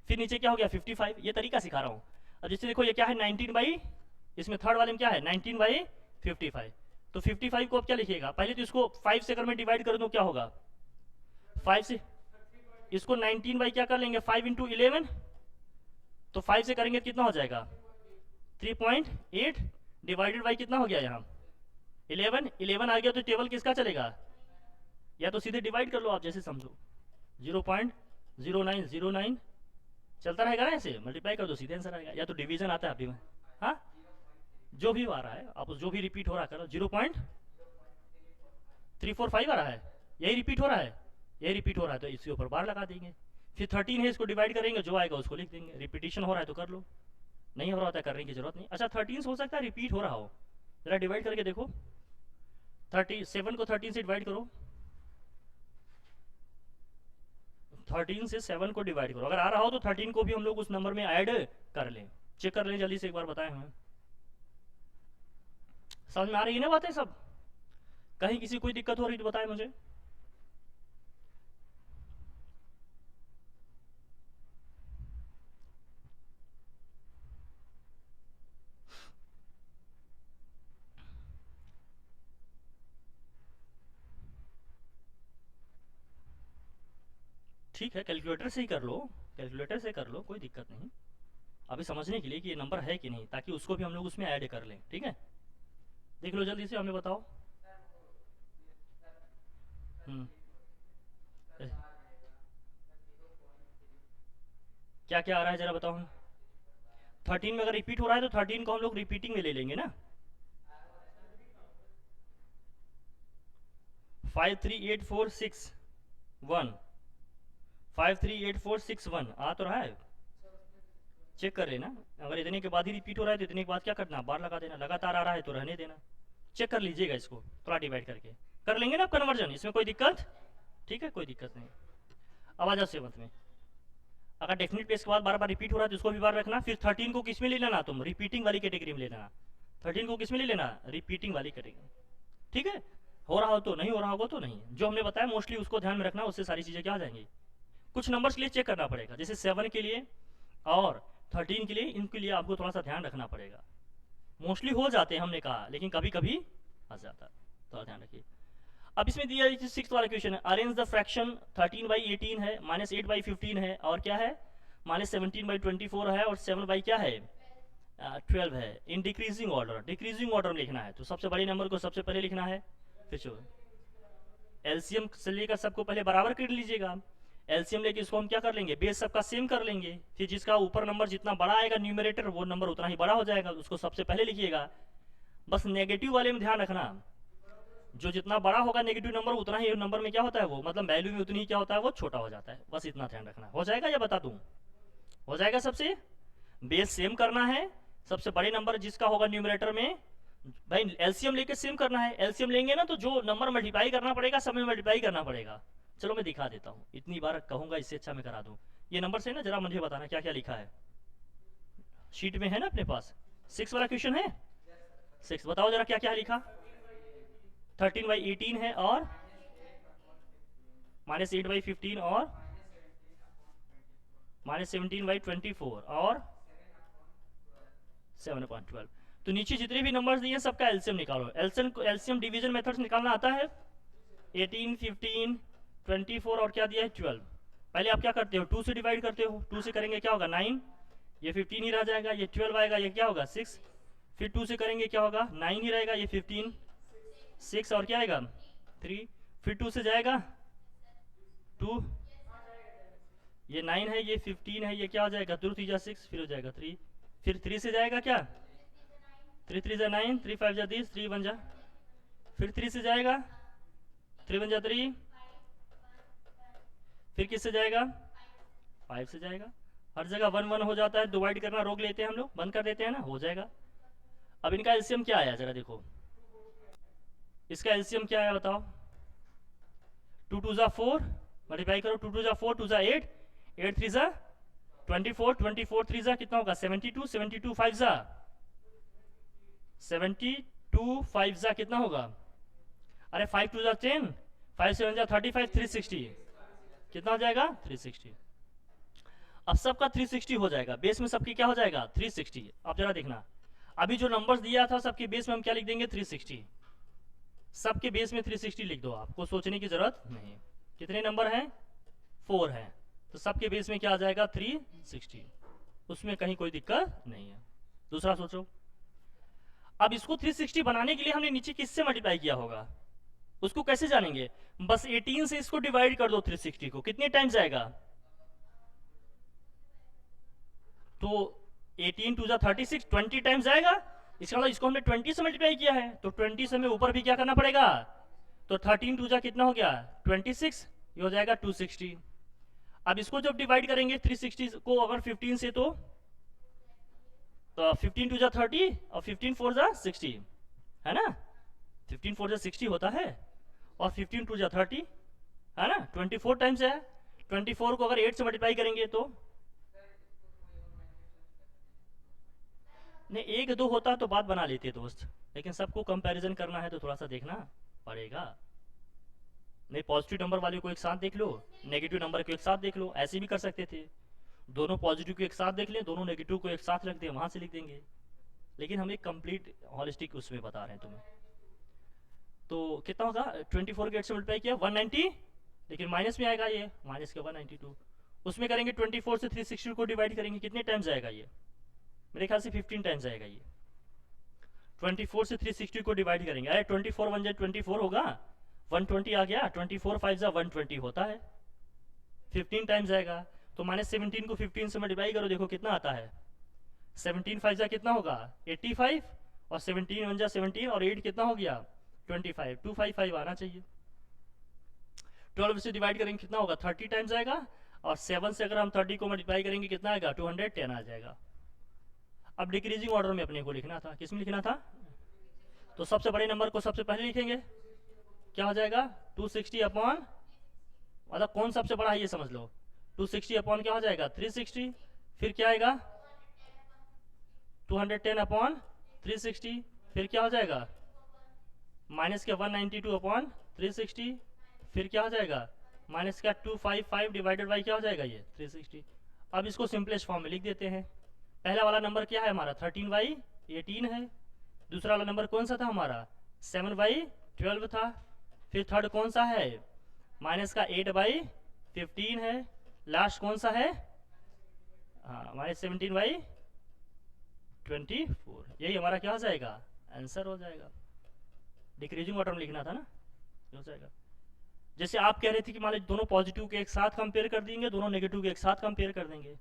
फिर नीचे क्या हो गया 55, ये तरीका सिखा रहा हूँ। अब जैसे देखो ये क्या है 19 बाई, इसमें थर्ड वाले में क्या है 19/55, तो 55 को अब क्या लिखिएगा, पहले तो इसको 5 से अगर मैं डिवाइड कर दूं क्या होगा 5 से, इसको 19 बाई क्या कर लेंगे 5 इंटू 11, तो 5 से करेंगे कितना हो जाएगा 3.8 डिवाइडेड बाई कितना हो गया यहाँ 11 आ गया, तो टेबल किसका चलेगा, या तो सीधे डिवाइड कर लो आप जैसे समझो, 0.0909 चलता रहेगा ना, ऐसे मल्टीप्लाई कर दो सीधे आंसर आएगा, या तो डिवीजन आता है अभी में, हाँ जो भी आ रहा है आप जो भी रिपीट हो रहा करो, 0. 3 4 5 आ रहा है, यही रिपीट हो रहा है, यही रिपीट हो रहा है, तो इसके ऊपर बार लगा देंगे। फिर 13 है, इसको डिवाइड करेंगे, जो आएगा उसको लिख देंगे। रिपीटिशन हो रहा है तो कर लो, नहीं हो रहा होता करने की जरूरत नहीं। अच्छा 13 हो सकता है रिपीट हो रहा हो, जरा डिवाइड करके देखो। 37 को 13 से डिवाइड करो, 13 से 7 को डिवाइड करो, अगर आ रहा हो तो 13 को भी हम लोग उस नंबर में ऐड कर लें। चेक कर लें जल्दी से एक बार, बताएं हमें। समझ में आ रही है ना बातें सब? कहीं किसी कोई दिक्कत हो रही तो बताएं मुझे। ठीक है, कैलकुलेटर से ही कर लो, कैलकुलेटर से कर लो, कोई दिक्कत नहीं। अभी समझने के लिए कि ये नंबर है कि नहीं, ताकि उसको भी हम लोग उसमें ऐड कर लें। ठीक है, देख लो जल्दी से, हमें बताओ। हम्म, क्या क्या आ रहा है जरा बताओ। 13 में अगर रिपीट हो रहा है तो 13 को हम लोग रिपीटिंग में ले लेंगे ना। 5 3 8 4 6 1, 5 3 8 4 6 1 आ तो रहा है, चेक कर लेना। अगर इतने के बाद ही रिपीट हो रहा है तो इतने के बाद क्या करना, बार लगा देना। लगातार आ रहा है तो रहने देना। चेक कर लीजिएगा इसको, थोड़ा डिवाइड करके कर लेंगे ना कन्वर्जन, इसमें कोई दिक्कत? ठीक है, कोई दिक्कत नहीं। अब आ जाओ 7th में। अगर डेफिनेट प्लेस के बाद बार बार रिपीट हो रहा है तो उसको भी बार रखना। फिर 13 को किस में ले लेना, तुम रिपीटिंग वाली कैटेगरी में ले लेना। 13 को किस में ले लेना, रिपीटिंग वाली कैटेगरी। ठीक है, हो रहा हो तो, नहीं हो रहा होगा तो नहीं। जो हमने बताया मोस्टली उसको ध्यान में रखना, उससे सारी चीज़ें क्या आ जाएंगी। कुछ नंबर्स के लिए चेक करना पड़ेगा, जैसे 7 के लिए और 13 के लिए, इनके लिए आपको थोड़ा सा ध्यान रखना पड़ेगा। मोस्टली हो जाते हैं हमने कहा, लेकिन कभी कभी आ जाता है, थोड़ा ध्यान रखिए। अब इसमें दिया 6th वाला क्वेश्चन है, अरेंज द फ्रैक्शन 13/18 है, -8/15 है, और क्या है -17/24 है, और 7 बाई क्या है 12 है। In decreasing order, decreasing order में लिखना है, तो सबसे बड़े नंबर को सबसे पहले लिखना है। फिर एलसीएम से लेकर सबको पहले बराबर कर लीजिएगा। एलसीएम लेके इसको हम क्या कर लेंगे, बेस सबका सेम कर लेंगे। फिर जिसका ऊपर नंबर जितना बड़ा आएगा न्यूमरेटर, वो नंबर उतना ही बड़ा हो जाएगा, उसको सबसे पहले लिखिएगा। बस नेगेटिव वाले में ध्यान रखना, जो जितना बड़ा होगा नेगेटिव नंबर, उतना ही नंबर में क्या होता है वो, मतलब वैल्यू में उतनी ही क्या होता है वो छोटा हो जाता है। बस इतना ध्यान रखना। हो जाएगा या बता दूं? हो जाएगा। सबसे बेस सेम करना है, सबसे बड़े नंबर जिसका होगा न्यूमरेटर में, भाई एलसीएम लेके सेम करना है। एलसीएम लेंगे ना तो जो नंबर मल्टीप्लाई करना पड़ेगा, सब में मल्टीप्लाई करना पड़ेगा। चलो मैं दिखा देता हूँ, इतनी बार कहूंगा, इससे अच्छा मैं करा दूं। ये नंबर से ना जरा मुझे बताना क्या क्या लिखा है, शीट में है ना अपने पास। 6 वाला क्वेश्चन है, 6 बताओ जरा क्या क्या लिखा। 13/18 है, और -8/15, और -17/24, और 7/12। तो नीचे जितने भी नंबर्स दिए सबका एलसीएम निकालो। एलसीएम डिवीजन मेथड्स निकालना आता है। 18 15 24 और क्या दिया है 12। पहले आप क्या करते हो, 2 से डिवाइड करते हो। 2 से करेंगे क्या होगा 9, ये 15 ही रह जाएगा। ये 12 आएगा, ये क्या होगा 6। फिर 2 से करेंगे क्या होगा 9 ही रहेगा, ये 15 6, और क्या आएगा 3। फिर 2 से जाएगा 2, ये 9 है, ये 15 है, ये क्या हो जाएगा 2 3 6, फिर हो जाएगा 3। फिर 3 से जाएगा क्या 3 3 9, 3 5 10, 3 1 जा। फिर 3 से जाएगा 3 1 3। फिर किससे जाएगा 5 से जाएगा। हर जगह 1 1 हो जाता है, डिवाइड करना रोक लेते हैं हम लोग, बंद कर देते हैं ना, हो जाएगा। अब इनका एलसीएम क्या आया जरा देखो, इसका एलसीएम क्या है बताओ। 2 2 4, मल्टीप्लाई करो। 2 2 4, 2 8, 8 3 24, 24 3 कितना होगा 72, 72 5 72 5 कितना होगा, अरे 5 2 10, 5 7 35, 360 कितना हो जाएगा 360। अब सबका 360 हो जाएगा, बेस में सबकी क्या हो जाएगा 360। अब जरा देखना, अभी जो नंबर्स दिया था सबके बेस में हम क्या लिख देंगे 360। सबके बेस में 360 लिख दो, आपको सोचने की जरूरत नहीं। कितने नंबर हैं 4 हैं, तो सबके बेस में क्या आ जाएगा 360, उसमें कहीं कोई दिक्कत नहीं है। दूसरा सोचो, अब इसको 360 बनाने के लिए हमने नीचे किससे मल्टीप्लाई किया होगा, उसको कैसे जानेंगे। बस 18 से इसको डिवाइड कर दो 360 को, कितने टाइम्स आएगा, तो 18 2 36, 20 टाइम्स आएगा। इसका मतलब इसको हमने 20 से मल्टीप्लाई किया है, तो 20 से हमें ऊपर भी क्या करना पड़ेगा तो 13 टू जा कितना हो गया 26, ये हो जाएगा 260। अब इसको जब डिवाइड करेंगे 360 को अगर 15 से, तो 15 टू जा 30 और 15 फोर जा 60, है ना, 15 फोर जा 60 होता है, और 15 टू जा 30, है ना, 24 टाइम्स है। 24 को अगर 8 से मल्टीप्लाई करेंगे तो नहीं, 1 2 होता तो बात बना लेते दोस्त, लेकिन सबको कंपैरिजन करना है तो थोड़ा सा देखना पड़ेगा। नहीं, पॉजिटिव नंबर वाले को एक साथ देख लो, नेगेटिव नंबर को एक साथ देख लो, ऐसे भी कर सकते थे। दोनों पॉजिटिव को एक साथ देख लें, दोनों नेगेटिव को एक साथ रख दें, वहां से लिख देंगे। लेकिन हम एक कंप्लीट हॉलिस्टिक उसमें बता रहे हैं तुम्हें। तो कितना होगा, 24 के 8 से मल्टीप्लाई किया 190, लेकिन माइनस में आएगा ये, माइनस के 192। उसमें करेंगे 24 से 360 को डिवाइड करेंगे, कितने टाइम्स आएगा ये, मेरे ख्याल से 15 टाइम्स आएगा ये। 24 से 360 को डिवाइड करेंगे, अरे 24 1 24 होगा, 120 आ गया, 24 5 जा 120 होता है, 15 टाइम्स आएगा। तो -17 को 15 से मल्टीप्लाई करो, देखो कितना आता है, 17 5 जा कितना होगा 85, और 17 1 जा 17, और 8 कितना हो गया 25, 255 आना चाहिए। 12 से डिवाइड करेंगे कितना होगा 30 टाइम्स आएगा, और 7 से अगर हम 30 को मल्टीप्लाई करेंगे कितना आएगा 210 आ जाएगा। अब डिक्रीजिंग ऑर्डर में अपने को लिखना था, किस में लिखना था, तो सबसे बड़े नंबर को सबसे पहले लिखेंगे, क्या हो जाएगा 260 अपॉन, मतलब कौन सबसे बड़ा है ये समझ लो, 260 अपॉन क्या हो जाएगा 360, फिर क्या आएगा 210 अपॉन 360, फिर क्या हो जाएगा माइनस के 192 अपॉन 360, फिर क्या हो जाएगा माइनस का 255 डिवाइडेड बाई क्या हो जाएगा ये 360। अब इसको सिंपलेस्ट फॉर्म में लिख देते हैं। पहला वाला नंबर क्या है हमारा 13/18 है, दूसरा वाला नंबर कौन सा था हमारा 7/12 था, फिर थर्ड कौन सा है माइनस का 8/15 है, लास्ट कौन सा है हाँ -17/24, यही हमारा क्या हो जाएगा आंसर हो जाएगा। डिक्रीजिंग ऑर्डर में लिखना था ना, हो जाएगा। जैसे आप कह रहे थे कि मान लीजिए दोनों पॉजिटिव के एक साथ कंपेयर कर देंगे, दोनों नेगेटिव के एक साथ कंपेयर कर देंगे।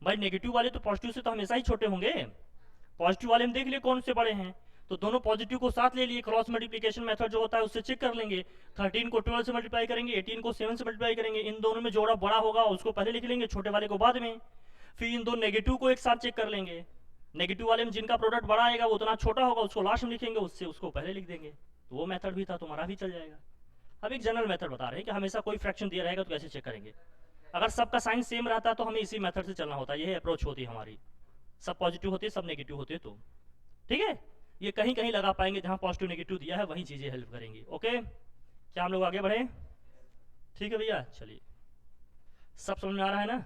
भाई नेगेटिव वाले तो पॉजिटिव से तो हमेशा ही छोटे होंगे, पॉजिटिव वाले हम देख लिए कौन से बड़े हैं, तो दोनों पॉजिटिव को साथ ले लिए, क्रॉस मल्टीप्लिकेशन मेथड जो होता है उससे चेक कर लेंगे। 13 को 12 से मल्टीप्लाई करेंगे, 18 को 7 से मल्टीप्लाई करेंगे, इन दोनों में जोड़ा बड़ा होगा उसको पहले लिख लेंगे, छोटे वाले को बाद में। फिर इन दो नेगेटिव को एक साथ चेक कर लेंगे, नेगेटिव वाले में जिनका प्रोडक्ट बड़ा आएगा वो उतना छोटा होगा उसको लास्ट में लिखेंगे, उससे उसको पहले लिख देंगे। तो वो मेथड भी था, तुम्हारा भी चल जाएगा। अब एक जनरल मेथड बता रहे हैं कि हमेशा कोई फ्रैक्शन दिया रहेगा तो कैसे चेक करेंगे। अगर सबका साइन सेम रहता तो हमें इसी मेथड से चलना होता, यही अप्रोच होती हमारी। सब पॉजिटिव होते सब नेगेटिव होते तो ठीक है, ये कहीं कहीं लगा पाएंगे जहां पॉजिटिव नेगेटिव दिया है वही चीजें हेल्प करेंगी। ओके, क्या हम लोग आगे बढ़े, ठीक है भैया, चलिए सब समझ में आ रहा है ना,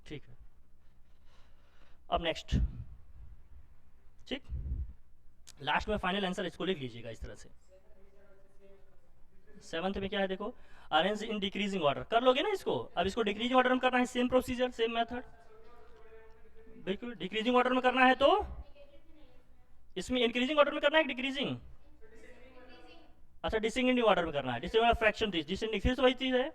ठीक है। अब नेक्स्ट, ठीक, लास्ट में फाइनल आंसर इसको लिख लीजिएगा इस तरह से। 7th में क्या है देखो, अरेंज इन डिक्रीजिंग ऑर्डर, कर लोगे ना इसको। अब इसको डिक्रीजिंग ऑर्डर में करना है, सेम प्रोसीजर सेम मेथड। बिल्कुल डिक्रीजिंग ऑर्डर में करना है तो इसमें इंक्रीजिंग ऑर्डर में करना है डिक्रीजिंग, अच्छा डिसेंडिंग ऑर्डर में करना है, डिसेंडिंग फ्रैक्शन डिसेंडिंग, फिर से वही चीज है।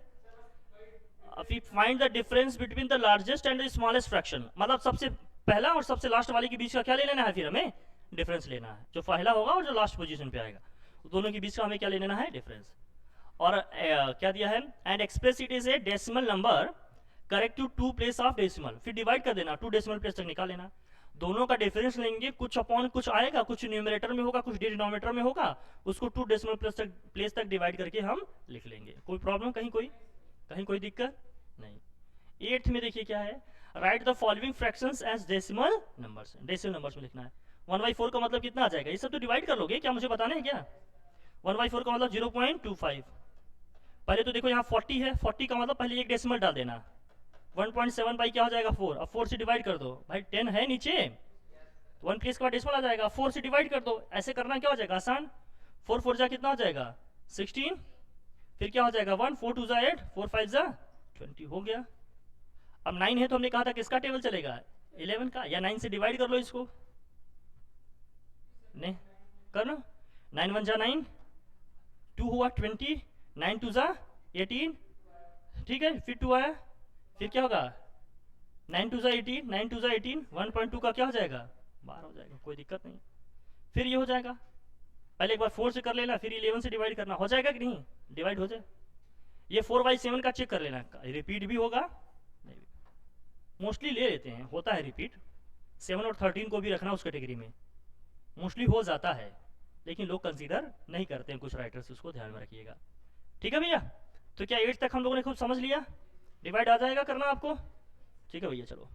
Find the difference between the largest and the smallest fraction, मतलब सबसे पहला और सबसे लास्ट वाले के बीच का क्या ले लेना है, फिर हमें डिफरेंस लेना है। जो पहला होगा और जो लास्ट पोजीशन पे आएगा दोनों के बीच का हमें क्या लेना है डिफरेंस। और क्या दिया है, and express it is a decimal number correct to 2 place of decimal, फिर डिवाइड कर देना 2 डेसिमल प्लेस तक निकाल लेना। दोनों का डिफरेंस लेंगे, कुछ अपॉन कुछ आएगा, कुछ न्यूमरेटर में होगा कुछ डिनोमिनेटर में होगा, उसको 2 डेसिमल प्लेस तक डिवाइड करके हम लिख लेंगे। कोई प्रॉब्लम कहीं कोई दिक्कत नहीं। 8th में देखिए क्या है, write the following fractions as decimal numbers, decimal numbers में लिखना है। 1/4 का मतलब कितना आ जाएगा, ये सब तो डिवाइड कर लोगे, क्या मुझे बताना है क्या। 1/4 का मतलब 0.25, पहले तो देखो यहाँ 40 है, 40 का मतलब पहले एक डेसिमल डाल देना, 1.7 बाई क्या हो जाएगा 4, अब 4 से डिवाइड कर दो, भाई 10 है नीचे, 1 प्लेस के बाद डेसिमल आ जाएगा, 4 से डिवाइड कर दो, ऐसे करना क्या हो जाएगा आसान, 4 4 जा कितना हो जाएगा 16, फिर क्या हो जाएगा 1, 4 2 जा 8, 4 5 जा 20 हो गया। अब 9 है तो हमने कहा था किसका टेबल चलेगा 11 का, या 9 से डिवाइड कर लो इसको, नहीं कर लो, 9 1 जा 9, 2 हुआ 20, 9 2 जा 18, ठीक है, फिर 2 आया, फिर क्या होगा 9 2 जा 18, 9 2 जा 18, 1.2 का क्या हो जाएगा 12 हो जाएगा, कोई दिक्कत नहीं। फिर ये हो जाएगा पहले एक बार 4 से कर लेना, फिर 11 से डिवाइड करना, हो जाएगा कि नहीं, डिवाइड हो जाए। ये 4/7 का चेक कर लेना, रिपीट भी होगा नहीं, मोस्टली ले लेते हैं, होता है रिपीट। 7 और 13 को भी रखना उस कैटेगरी में, मोस्टली हो जाता है, लेकिन लोग कंसीडर नहीं करते हैं, कुछ राइटर्स, उसको ध्यान में रखिएगा। ठीक है भैया, तो क्या 8 तक हम लोगों ने खूब समझ लिया, डिवाइड आ जाएगा करना आपको। ठीक है भैया, चलो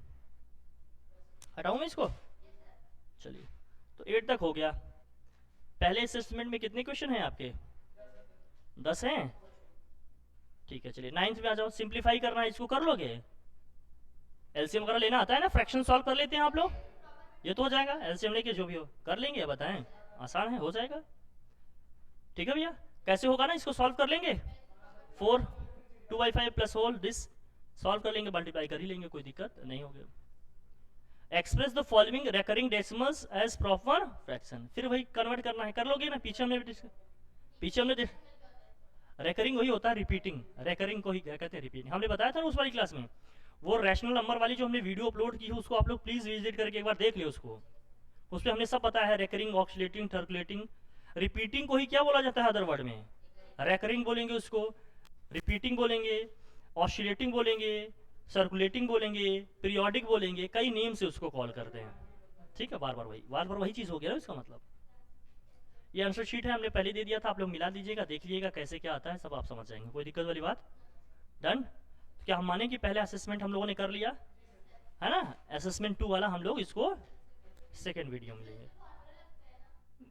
हटाऊं मैं इसको, चलिए तो 8 तक हो गया। पहले असेसमेंट में कितने क्वेश्चन हैं आपके, 10 हैं। ठीक है, चलिए 9th में आ जाओ, सिंप्लीफाई करना है, इसको कर लोगे, एलसीएम वगैरह लेना आता है ना, फ्रैक्शन सॉल्व कर लेते हैं आप लोग, ये तो हो जाएगा, एलसीएम लेके जो भी हो कर लेंगे, बताएं, आसान है, हो जाएगा। ठीक है भैया, कैसे होगा ना, इसको सॉल्व कर लेंगे, 4 2/5 प्लस होल दिस सॉल्व कर लेंगे, मल्टीप्लाई कर ही लेंगे, कोई दिक्कत नहीं होगी। Express the following recurring decimals as proper fraction, फिर वही कन्वर्ट करना है, कर लोगे ना, पीछे हमने रेकरिंग वही होता है, रिपीटिंग, रेकरिंग को ही क्या कहते हैं, रिपीटिंग, हमने बताया था ना उस वाली क्लास में। वो रैशनल नंबर वाली जो हमने वीडियो अपलोड की है, उसको आप लोग प्लीज विजिट करके एक बार देख ले उसको, उस पर हमने सब बताया है, रेकरिंग, ऑक्सीलेटिंग, सर्कुलेटिंग। रिपीटिंग को ही क्या बोला जाता है अदर वर्ड में, रेकरिंग बोलेंगे उसको, रिपीटिंग बोलेंगे, ऑक्सीलेटिंग बोलेंगे, सर्कुलेटिंग बोलेंगे, पीरियोडिक बोलेंगे, कई नेम से उसको कॉल करते हैं। ठीक है, बार बार वही चीज़ हो गया ना इसका मतलब। ये आंसर शीट है, हमने पहले दे दिया था, आप लोग मिला दीजिएगा, देख लीजिएगा कैसे क्या आता है, सब आप समझ जाएंगे, कोई दिक्कत वाली बात। डन। क्या हम माने कि पहले असेसमेंट हम लोगों ने कर लिया है ना, असेसमेंट 2 वाला हम लोग इसको सेकेंड वीडियो में लेंगे,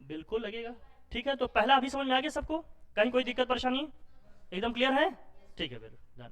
बिल्कुल लगेगा। ठीक है, तो पहला अभी समझ में आ गया सबको, कहीं कोई दिक्कत परेशानी, एकदम क्लियर है। ठीक है फिर डन।